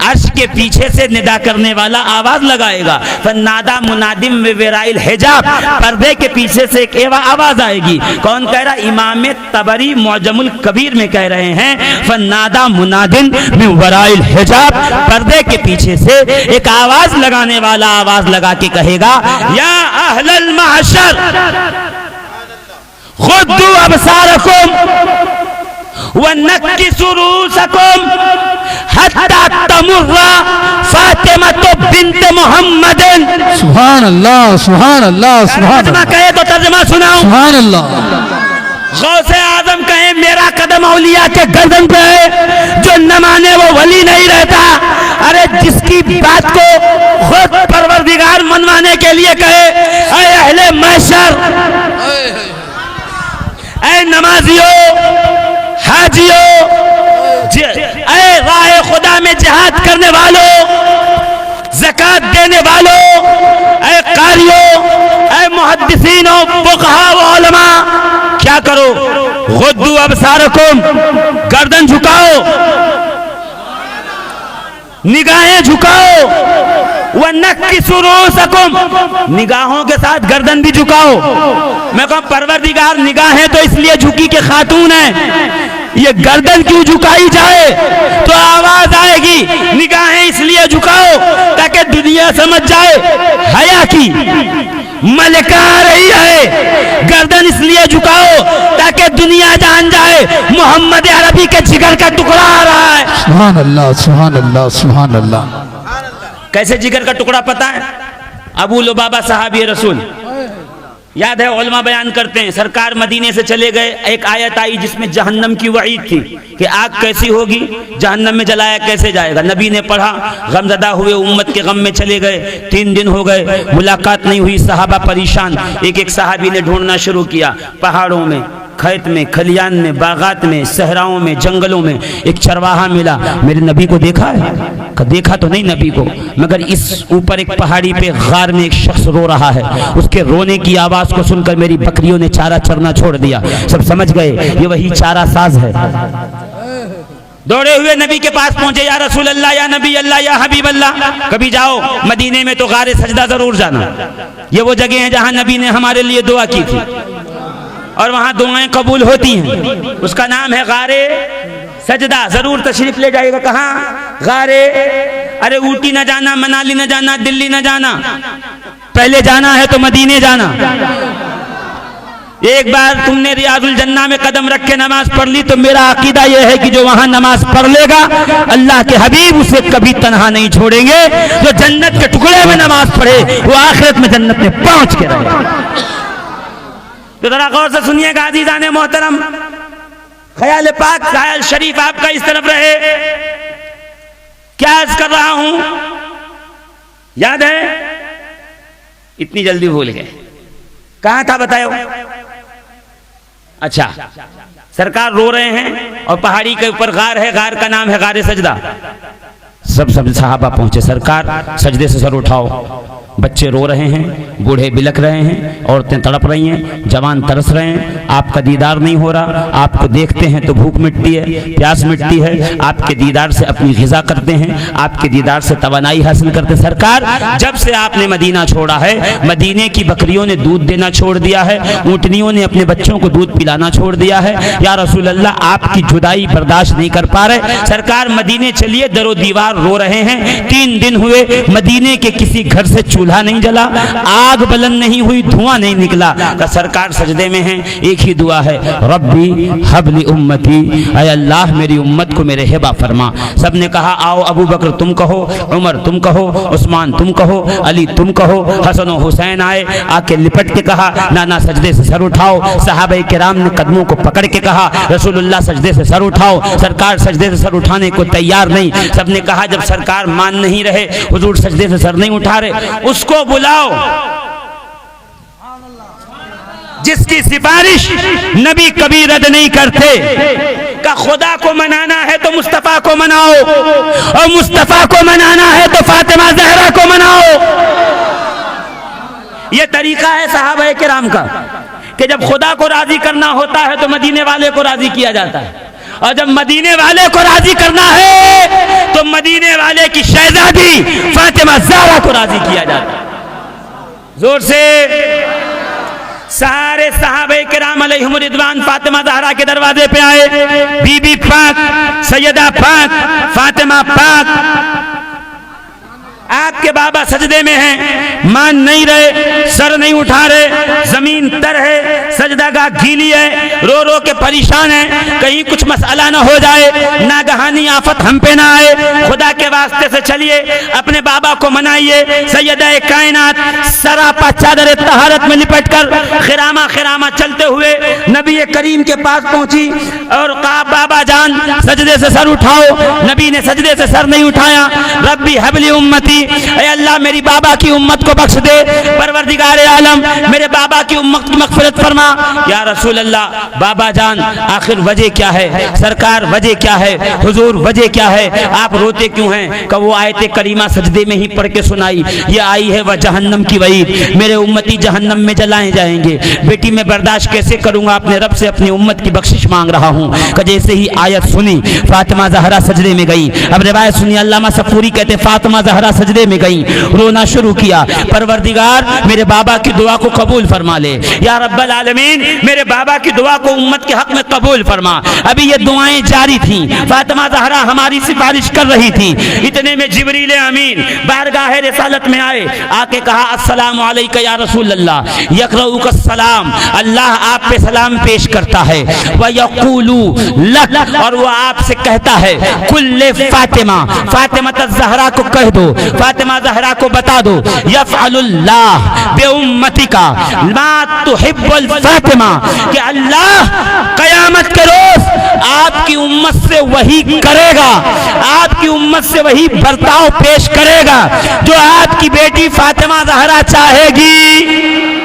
अर्श के पीछे से निदा करने वाला आवाज लगाएगा। फन्नादा मुनादिम विराइल हिजाब, पर्दे के पीछे से एक आवाज आएगी। कौन कह रहा? इमाम तबरी मुअज्जमुल कबीर में कह रहे हैं, फन्नादा मुनादिन मिन वराइल हिजाब, पर्दे के पीछे से एक आवाज लगाने वाला आवाज लगा के कहेगा, या अहलल महशर खुद्दू अबसारकुम व नक्किसू रूसकुम हत्ता तमुर्रा फातिमा बिन्त मुहम्मदिन। सुभान अल्लाह, सुभान अल्लाह, सुभान तर्जुमा अल्लाह। कहे तो तर्जुमा सुनाऊं। सुभान अल्लाह। गौसे आजम कहे मेरा कदम औलिया के गर्दन पे है, जो न माने वो वली नहीं रहता। अरे जिसकी बात को खुद परवरदिगार मनवाने के लिए कहे, ऐ अहले महशर, ऐ नमाजियों, हाजियों, ऐ राह खुदा में जिहाद करने वालों, ज़कात देने वालों, ऐ कारियों, ऐ मुहद्दिसीनों, फुक़हा व उलमा, क्या करो? गुद्दू अबसारकुम, गर्दन झुकाओ, निगाहें झुकाओ, व नक्किसू रूसकुम, निगाहों के साथ गर्दन भी झुकाओ। मैं कहूं परवरदिगार निगाहें तो इसलिए झुकी कि खातून है, ये गर्दन क्यों झुकाई जाए? तो आवाज आएगी, निगाहें इसलिए झुकाओ ताकि दुनिया समझ जाए हया की मलिका आ रही है। गर्दन इसलिए झुकाओ ताकि दुनिया जान जाए मोहम्मद अरबी के जिगर का टुकड़ा आ रहा है। सुभान अल्लाह, सुभान अल्लाह, सुभान अल्लाह। कैसे जिगर का टुकड़ा पता है? अबू लुबाबा सहाबी रसूल, याद है उलमा बयान करते हैं, सरकार मदीने से चले गए, एक आयत आई जिसमें जहन्नम की वईद थी कि आग कैसी होगी, जहन्नम में जलाया कैसे जाएगा। नबी ने पढ़ा, गमज़दा हुए, उम्मत के गम में चले गए। 3 दिन हो गए, मुलाकात नहीं हुई, सहाबा परेशान। एक एक सहाबी ने ढूंढना शुरू किया, पहाड़ों में, खेत में, खलियान में, बागात में, सहराओं में, जंगलों में। एक चरवाहा मिला, मेरे नबी को देखा है? देखा तो नहीं नबी को, मगर इस ऊपर एक पहाड़ी पे गार में एक शख्स रो रहा है, उसके रोने की आवाज को सुनकर मेरी बकरियों ने चारा चरना छोड़ दिया। सब समझ गए ये वही चारा साज है। दौड़े हुए नबी के पास पहुंचे, या रसूल अल्लाह, या नबी अल्लाह, या हबीब अल्लाह, कभी जाओ मदीने में तो गारे सजदा जरूर जाना। ये वो जगह है जहां नबी ने हमारे लिए दुआ की थी और वहां दुआएं कबूल होती हैं। उसका नाम है गारे सजदा, जरूर तशरीफ ले जाएगा। कहाँ? गारे। अरे ऊटी न जाना, मनाली न जाना, दिल्ली न जाना, पहले जाना है तो मदीने जाना। एक बार तुमने रियाजुल जन्ना में कदम रख के नमाज पढ़ ली तो मेरा अकीदा यह है कि जो वहां नमाज पढ़ लेगा अल्लाह के हबीब उसे कभी तन्हा नहीं छोड़ेंगे। जो जन्नत के टुकड़े में नमाज पढ़े वो आखिरत में जन्नत में पहुंच के रहे। तो जरा गौर से सुनिएगा अजीज़ाने मोहतरम, ख्याल पाक, ख्याल शरीफ आपका इस तरफ रहे। क्या अर्ज कर रहा हूं, याद है? इतनी जल्दी भूल गए, कहां था बताओ? अच्छा, सरकार रो रहे हैं और पहाड़ी के ऊपर गार है, गार का नाम है गारे सजदा। सब सहाबा पहुंचे, सरकार सजदे से सर उठाओ। बच्चे रो रहे हैं, बूढ़े बिलख रहे हैं, औरतें तड़प रही हैं, जवान तरस रहे हैं, आपका दीदार नहीं हो रहा। आपको देखते हैं तो भूख मिटती है, प्यास मिटती है, आपके दीदार से अपनी ग़िज़ा करते हैं, आपके दीदार से तवानाई हासिल करते हैं। सरकार, जब से आपने मदीना छोड़ा है, मदीने की बकरियों ने दूध देना छोड़ दिया है, ऊँटनियों ने अपने बच्चों को दूध पिलाना छोड़ दिया है। या रसूल अल्लाह, आपकी जुदाई बर्दाश्त नहीं कर पा रहे। सरकार, मदीने चलिए, दरो दीवार रो रहे हैं। 3 दिन हुए मदीने के किसी घर से चूल्हा नहीं जला, आग बुलंद नहीं हुई, धुआं नहीं निकला। का सरकार सजदे में हैं, एक ही दुआ है, रब्बी हबली उम्मती, ऐ अल्लाह मेरी उम्मत को मेरे हिबा फरमा। सबने कहा आओ अबू बकर तुम कहो, उमर तुम कहो, उस्मान तुम कहो, अली तुम कहो। हसन और हुसैन आए, आके लिपट के कहा नाना सजदे से सर उठाओ। सहाबा किराम ने कदमों को पकड़ के कहा रसूलुल्लाह सजदे से सर उठाओ। सरकार सजदे से सर उठाने को तैयार नहीं। सबने कहा जब सरकार मान नहीं रहे, हुजूर सजदे से सर नहीं उठा रहे, उसको बुलाओ जिसकी सिफारिश नबी कभी रद्द नहीं करते। का खुदा को मनाना है तो मुस्तफा को मनाओ, और मुस्तफा को मनाना है तो फातिमा ज़हरा को मनाओ। यह तरीका है सहाबा किराम का कि जब खुदा को राजी करना होता है तो मदीने वाले को राजी किया जाता है, और जब मदीने वाले को राजी करना है तो मदीने वाले की शहजादी फातिमा ज़हरा को राजी किया जाता है। जोर से सारे सहाबे किराम अलैहिम रिदवान फातिमा ज़हरा के दरवाजे पे आए। बीबी पाक, सैयदा पाक, फातिमा पाक, आपके बाबा सजदे में हैं, मान नहीं रहे, सर नहीं उठा रहे, जमीन तर है, सजदागाह गीली है, रो रो के परेशान है, कहीं कुछ मसला ना हो जाए, नागहानी आफत हम पे ना आए। खुदा के वास्ते से चलिए, अपने बाबा को मनाइए। सैयदा कायनात सरापा चादर तहारत में लिपट कर खिरामा खिरामा चलते हुए नबी करीम के पास पहुंची और कहा बाबा जान सजदे से सर उठाओ। नबी ने सजदे से सर नहीं उठाया। रब्बी हबली उम्मती, ऐ अल्लाह मेरी बाबा की उम्मत को बख्श दे। परवरदिगार आलम मेरे बाबा की उम्मत की मग़फ़िरत फरमा। या रसूल अल्लाह, बाबा जान आखिर वजह क्या है? सरकार वजह क्या है? हुजूर वजह क्या है? आप रोते क्यों हैं? का वो आयत करीमा सजदे में ही पढ़ के सुनाई। ये आई है वह जहन्नम की वईद, मेरे उम्मती जहन्नम में जलाए जाएंगे। बेटी मैं बर्दाश्त कैसे करूंगा, अपने रब से अपनी उम्मत की बख्शिश मांग रहा हूँ। जैसे ही आयत सुनी फातिमा ज़हरा सजदे में गई। अब रिवायत सुनिए, अल्लामा सफूरी कहते फातिमा ज़हरा सजदे में गई, रोना शुरू किया, परवरदिगार मेरे बाबा की दुआ को कबूल फरमा ले। या रब्बल आलमीन मेरे बाबा की दुआ को उम्मत के हक में कबूल फरमा। अभी ये दुआएं जारी थी, फातिमा ज़हरा हमारी सिफारिश कर रही थी। इतने में जिब्रील अमीन बारगाह रिसालत में आए, आके कहा अस्सलामु अलैका या रसूल अल्लाह, यक़रऊका सलाम, अल्लाह आप पे सलाम पेश करता है। व यक़ूलु लक, और वो आपसे कहता है कुल्ले फातिमा, फातिमा ज़हरा को कह दो, फातिमा ज़हरा को बता दो, यफ़अलुल्लाह बिउम्मतिका मा तुहिब्बुल फातिमा, कि अल्लाह क़यामत के रोज़ आपकी उम्मत से वही करेगा, आपकी उम्मत से वही बर्ताव पेश करेगा जो आपकी बेटी फातिमा ज़हरा चाहेगी।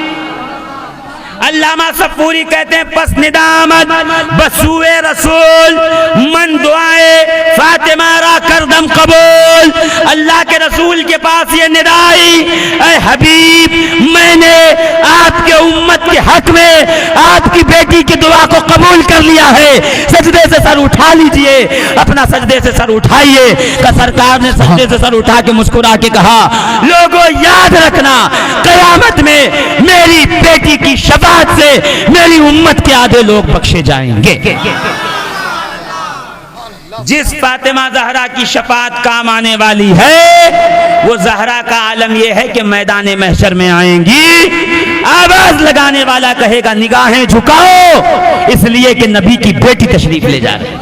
अल्लामा सफूरी कहते हैं पस निदामत बसूए रसूल मन दुआए फातिमा रा करदम कबूल। अल्लाह के रसूल के पास ये निदाई, ऐ हबीब मैंने आपके उम्मत के हक में आपकी बेटी की दुआ को कबूल कर लिया है, सजदे से सर उठा लीजिए। अपना सजदे से सर उठाइए। का सरकार ने सजदे से सर उठा के मुस्कुरा के कहा लोगों याद रखना कयामत में मेरी बेटी की शफाअत से मेरी उम्मत के आधे लोग बख्शे जाएंगे। जिस फातिमा ज़हरा की शफाअत काम आने वाली है, वो ज़हरा का आलम यह है कि मैदान महशर में आएंगी, आवाज लगाने वाला कहेगा निगाहें झुकाओ, इसलिए कि नबी की बेटी तशरीफ ले जा रही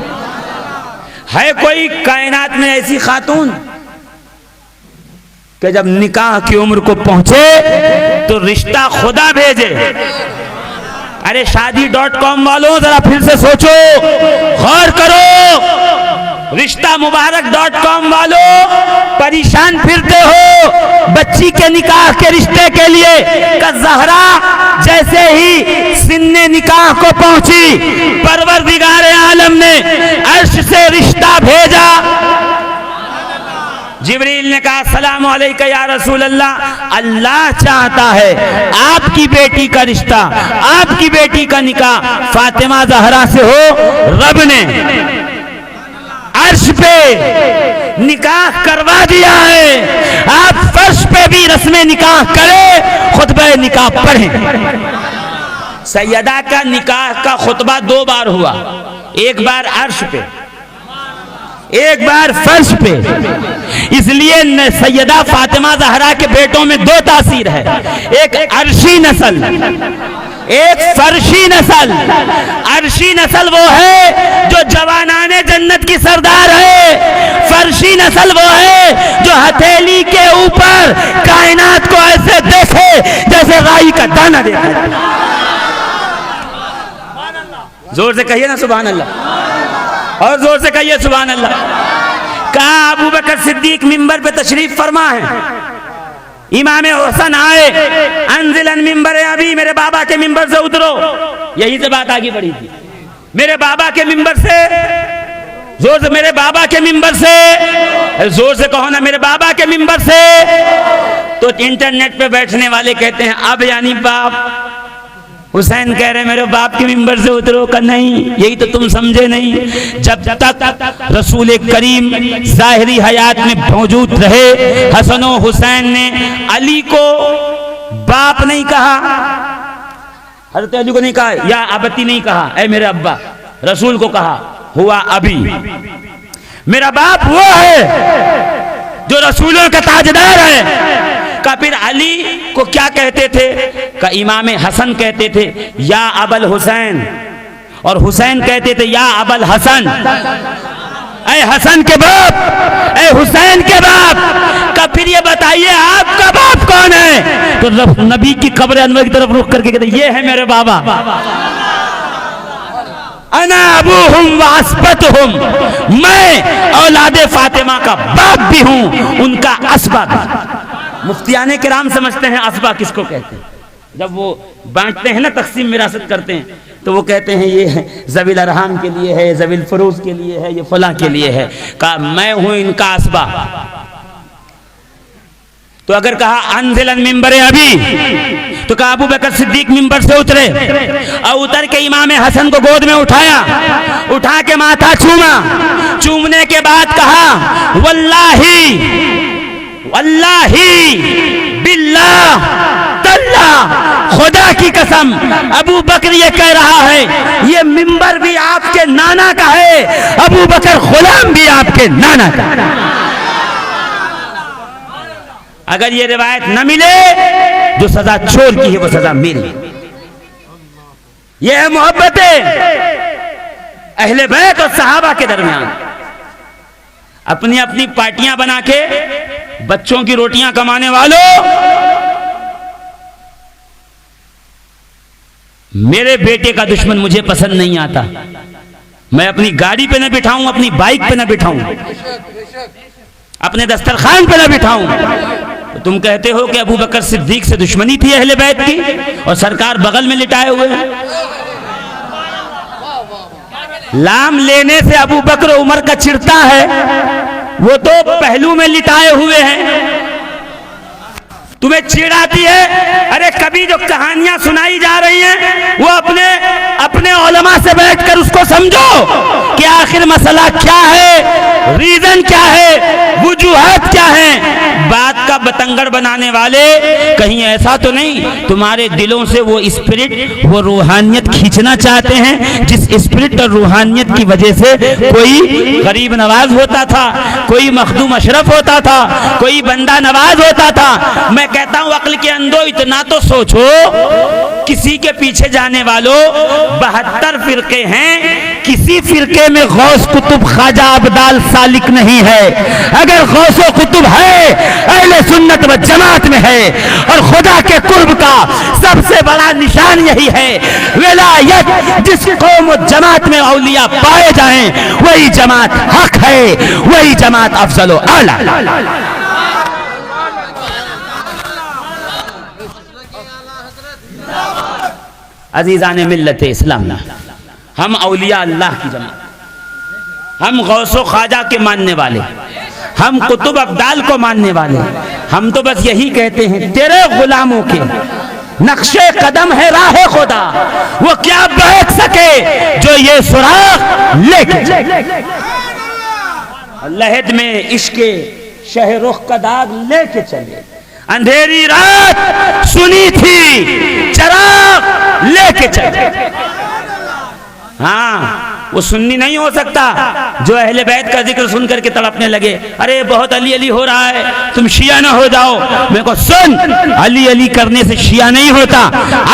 है। कोई कायनात में ऐसी खातून कि जब निकाह की उम्र को पहुंचे तो रिश्ता खुदा भेजे। अरे शादी.com वालों जरा फिर से सोचो, गौर करो। रिश्ता मुबारक.com वालों परेशान फिरते हो बच्ची के निकाह के रिश्ते के लिए। का ज़हरा जैसे ही सिन्ने निकाह को पहुंची, परवरदिगार आलम ने अर्श से रिश्ता भेजा। जिब्रील ने कहा सलाम अलैका या रसूल अल्लाह, अल्लाह चाहता है आपकी बेटी का रिश्ता, आपकी बेटी का निकाह फातिमा जहरा से हो। रब ने अर्श पे निकाह करवा दिया है, आप फर्श पे भी रस्म निकाह करें, खुतबा निकाह पढ़ें। सैयदा का निकाह का खुतबा 2 बार हुआ, एक बार अर्श पे, एक बार फर्श पे। इसलिए सैयदा फातिमा जहरा के बेटों में 2 तासीर है, एक अर्शी नस्ल, एक फर्शी नस्ल। अर्शी नस्ल वो है जो जवानाने जन्नत की सरदार है, फर्शी नस्ल वो है जो हथेली के ऊपर कायनात को ऐसे देखे जैसे राई का दाना देखा। जोर से कहिए ना सुभान अल्लाह, और जोर से कहिए सुभान अल्लाह। कहा अबू बकर सिद्दीक मिंबर पे तशरीफ फरमा है, इमाम हुसैन आए, अंजिलन मिंबर अभी, मेरे बाबा के मिंबर से उतरो। यही से बात आगे बढ़ी थी, मेरे बाबा के मिंबर से, जोर से मेरे बाबा के मिंबर से, जोर से कहो ना मेरे बाबा के मिंबर से। तो इंटरनेट पे बैठने वाले कहते हैं अब यानी बाप हुसैन कह रहे मेरे बाप के मिंबर से उतरो का नहीं, यही तो तुम समझे नहीं। जब तक रसूल करीम ज़ाहिरी हयात में मौजूद रहे, हसन और हुसैन ने अली को बाप नहीं कहा, हज़रत अली को नहीं कहा या अबती नहीं कहा, ऐ मेरे अब्बा, रसूल को कहा हुआ अभी। मेरा बाप वो है जो रसूलों का ताजदार है। का फिर अली को क्या कहते थे? का इमाम हसन कहते थे या अबल हुसैन, और हुसैन कहते थे या अबल हसन। ऐ हसन के बाप, ऐ हुसैन के बाप। का फिर ये बताइए आपका बाप कौन है? तो नबी की कब्र अनवर की तरफ रुख करके कहते ये है मेरे बाबा। अना अबूहुम व अस्बतुहुम, मैं औलादे फातिमा का बाप भी हूं, उनका असबा भी। मुफ्तियाने किराम समझते हैं असबा किसको कहते हैं। जब वो बांटते हैं ना, तकसीम विरासत करते हैं, तो वो कहते हैं ये ज़वील अरहाम के लिए है, ज़वील फुरूज के लिए है, ये फला के लिए है। कहा मैं हूं इनका असबा। तो अगर कहा अंजिलन मिंबर अभी, तो कहा अबू बकर सिद्दीक मिंबर से उतरे और उतर के इमाम हसन को गोद में उठाया, उठा के माथा चूमा। चूमने के बाद कहा वल्लाही वल्लाही बिल्लाह तल्लाह, खुदा की कसम अबू बकर ये कह रहा है ये मिंबर भी आपके नाना का है, अबू बकर गुलाम भी आपके नाना का। अगर ये रिवायत न मिले, जो सजा चोर की है वो सजा मेरी। ये है मोहब्बतें अहले बैत और सहाबा के दरमियान। अपनी अपनी पार्टियां बना के बच्चों की रोटियां कमाने वालों, मेरे बेटे का दुश्मन मुझे पसंद नहीं आता। मैं अपनी गाड़ी पे न बिठाऊं, अपनी बाइक पे न बिठाऊं, अपने दस्तरखान पे न बिठाऊं। तो तुम कहते हो कि अबू बकर सिद्दीक से दुश्मनी थी अहले बैत की, और सरकार बगल में लिटाए हुए हैं। लाम लेने से अबू बकर उमर का चिढ़ता है, वो तो पहलू में लिटाए हुए हैं। तुम्हें चिढ़ आती है? अरे कभी जो कहानियां सुनाई जा रही हैं वो अपने उलमा से बैठकर उसको समझो कि आखिर मसला क्या है, रीजन क्या है, वजूहात क्या है। बात का बतंगड़ बनाने वाले कहीं ऐसा तो नहीं तुम्हारे दिलों से वो स्पिरिट, वो रूहानियत खींचना चाहते हैं जिस स्पिरिट और रूहानियत की वजह से कोई गरीब नवाज होता था, कोई मखदूम अशरफ होता था, कोई बंदा नवाज होता था। मैं कहता हूं अक्ल के अंदो इतना तो सोचो, किसी के पीछे जाने वालों 72 फिरके हैं, किसी फिरके में गौस कुतुब ख्वाजा अब्दाल सालिक नहीं है। अगर गौसो कुतुब है अहले सुन्नत व जमात में है, और खुदा के कुर्ब का सबसे बड़ा निशान यही है विलायत। जिस कौम जमात में औलिया पाए जाएं वही जमात हक है, वही जमात अफजल व आला। अजीज़ान मिल्लत इस्लाम, हम औलिया अल्लाह की जमात, हम गौसो ख्वाजा के मानने वाले, हम कुतुब अब्दाल को मानने वाले हैं। हम तो बस यही कहते हैं तेरे गुलामों के नक्शे कदम है राह खुदा, वो क्या बहक सके जो ये सुराग लेके लहद में इश्के शहरुख का दाग लेके चले। अंधेरी रात सुनी थी चराग लेके चले। हाँ, वो सुन्नी नहीं हो सकता जो अहले बैत का जिक्र सुन करके तड़पने लगे, अरे बहुत अली अली हो रहा है, तुम शिया ना हो जाओ। मेरे को सुन, अली अली करने से शिया नहीं होता,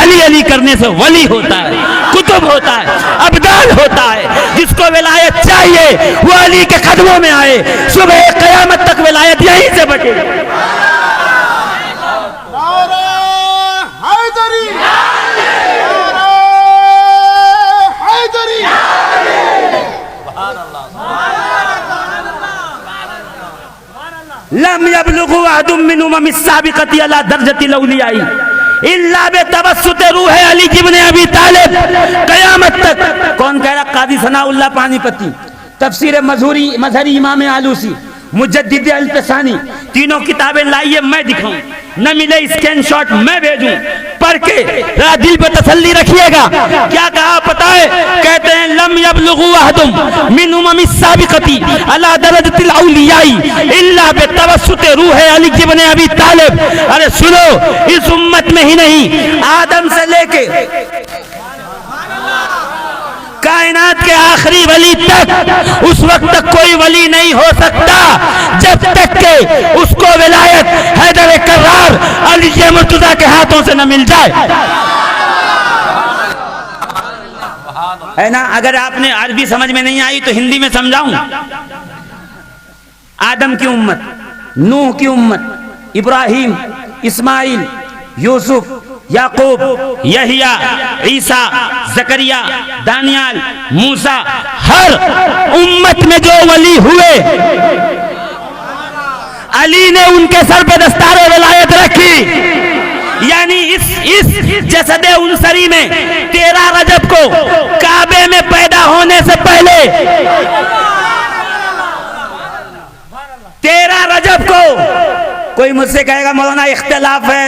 अली अली करने से वली होता है, कुतुब होता है, अब्दाल होता है। जिसको विलायत चाहिए वो अली के कदमों में आए, सुबह कयामत तक विलायत यहीं से बटे। लम यबलुगु अहदुम मिन उमम अस्साबिक़ति अला दर्जतिल औलियाई इल्ला बेतवस्सुत रूह अली इब्न अबी तालिब। कयामत तक कौन कह रहा? कादी सनाउल्लाह पानीपती, तफसीर मजहरी इमाम आलूसी, मुजद्दिद अल-तसानी, तीनों किताबें लाइए मैं दिखाऊं, न मिले स्क्रीनशॉट मैं भेजूं, पढ़ के दिल पे तसल्ली रखिएगा। क्या कहा पता है? कहते हैं लम यबलुगु अहदुम मिन उमम अस्साबिक़ति अला दरजतिल औलियाई इल्ला बितवस्सुत रूह अली इब्न अबी तालिब। अरे सुनो, इस उम्मत में ही नहीं, आदम से लेके कायनात के आखिरी वली तक, उस वक्त तक कोई वली नहीं हो सकता जब तक के उसको विलायत हैदर कर्रार अली मुर्तजा के हाथों से न मिल जाए, है ना। अगर आपने अरबी समझ में नहीं आई तो हिंदी में समझाऊं। आदम की उम्मत, नूह की उम्मत, इब्राहिम, इस्माइल, यूसुफ, याकूब, यहिया, ईसा, जकरिया, दानियाल, मूसा, हर उम्मत में जो वली हुए अली ने उनके सर पे दस्तारे विलायत रखी। यानी इस जसदे उनसरी में 13 रजब को काबे में पैदा होने से पहले 13 रजब को, कोई मुझसे कहेगा मौलाना इख्तिलाफ है,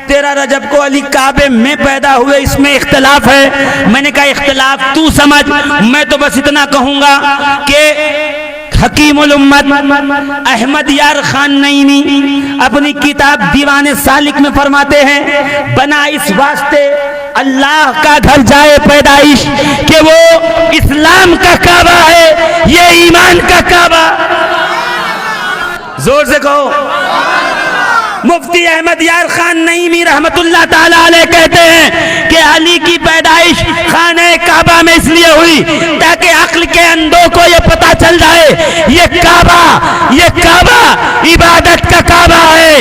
13 रजब को अली काबे में पैदा हुए, इसमें इख्तिलाफ है। मैंने कहा इख्तिलाफ तू समझ, मैं तो बस इतना कहूंगा कि हकीमुल उम्मत अहमद यार खान नईमी अपनी किताब दीवाने सालिक में फरमाते हैं, बना इस वास्ते अल्लाह का घर जाए पैदाइश कि वो इस्लाम का काबा है, ये ईमान का काबा। जोर से कहो। मुफ्ती अहमद यार खान नईमी रहमतुल्लाह ताला अलैह कहते हैं कि अली की पैदाइश खाने काबा में इसलिए हुई ताकि अक्ल के अंधों को ये पता चल जाए ये काबा इबादत का काबा है,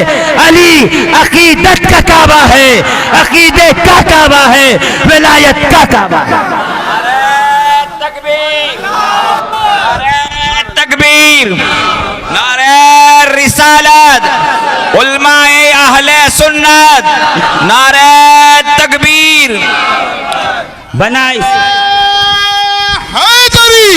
अली अकीदत का काबा है, अकीदे का काबा है, विलायत का काबा है। तकबीर, नारे रिसालत, उलमाए अहले सुन्नत, नारे तकबीर। बनाई हैदरी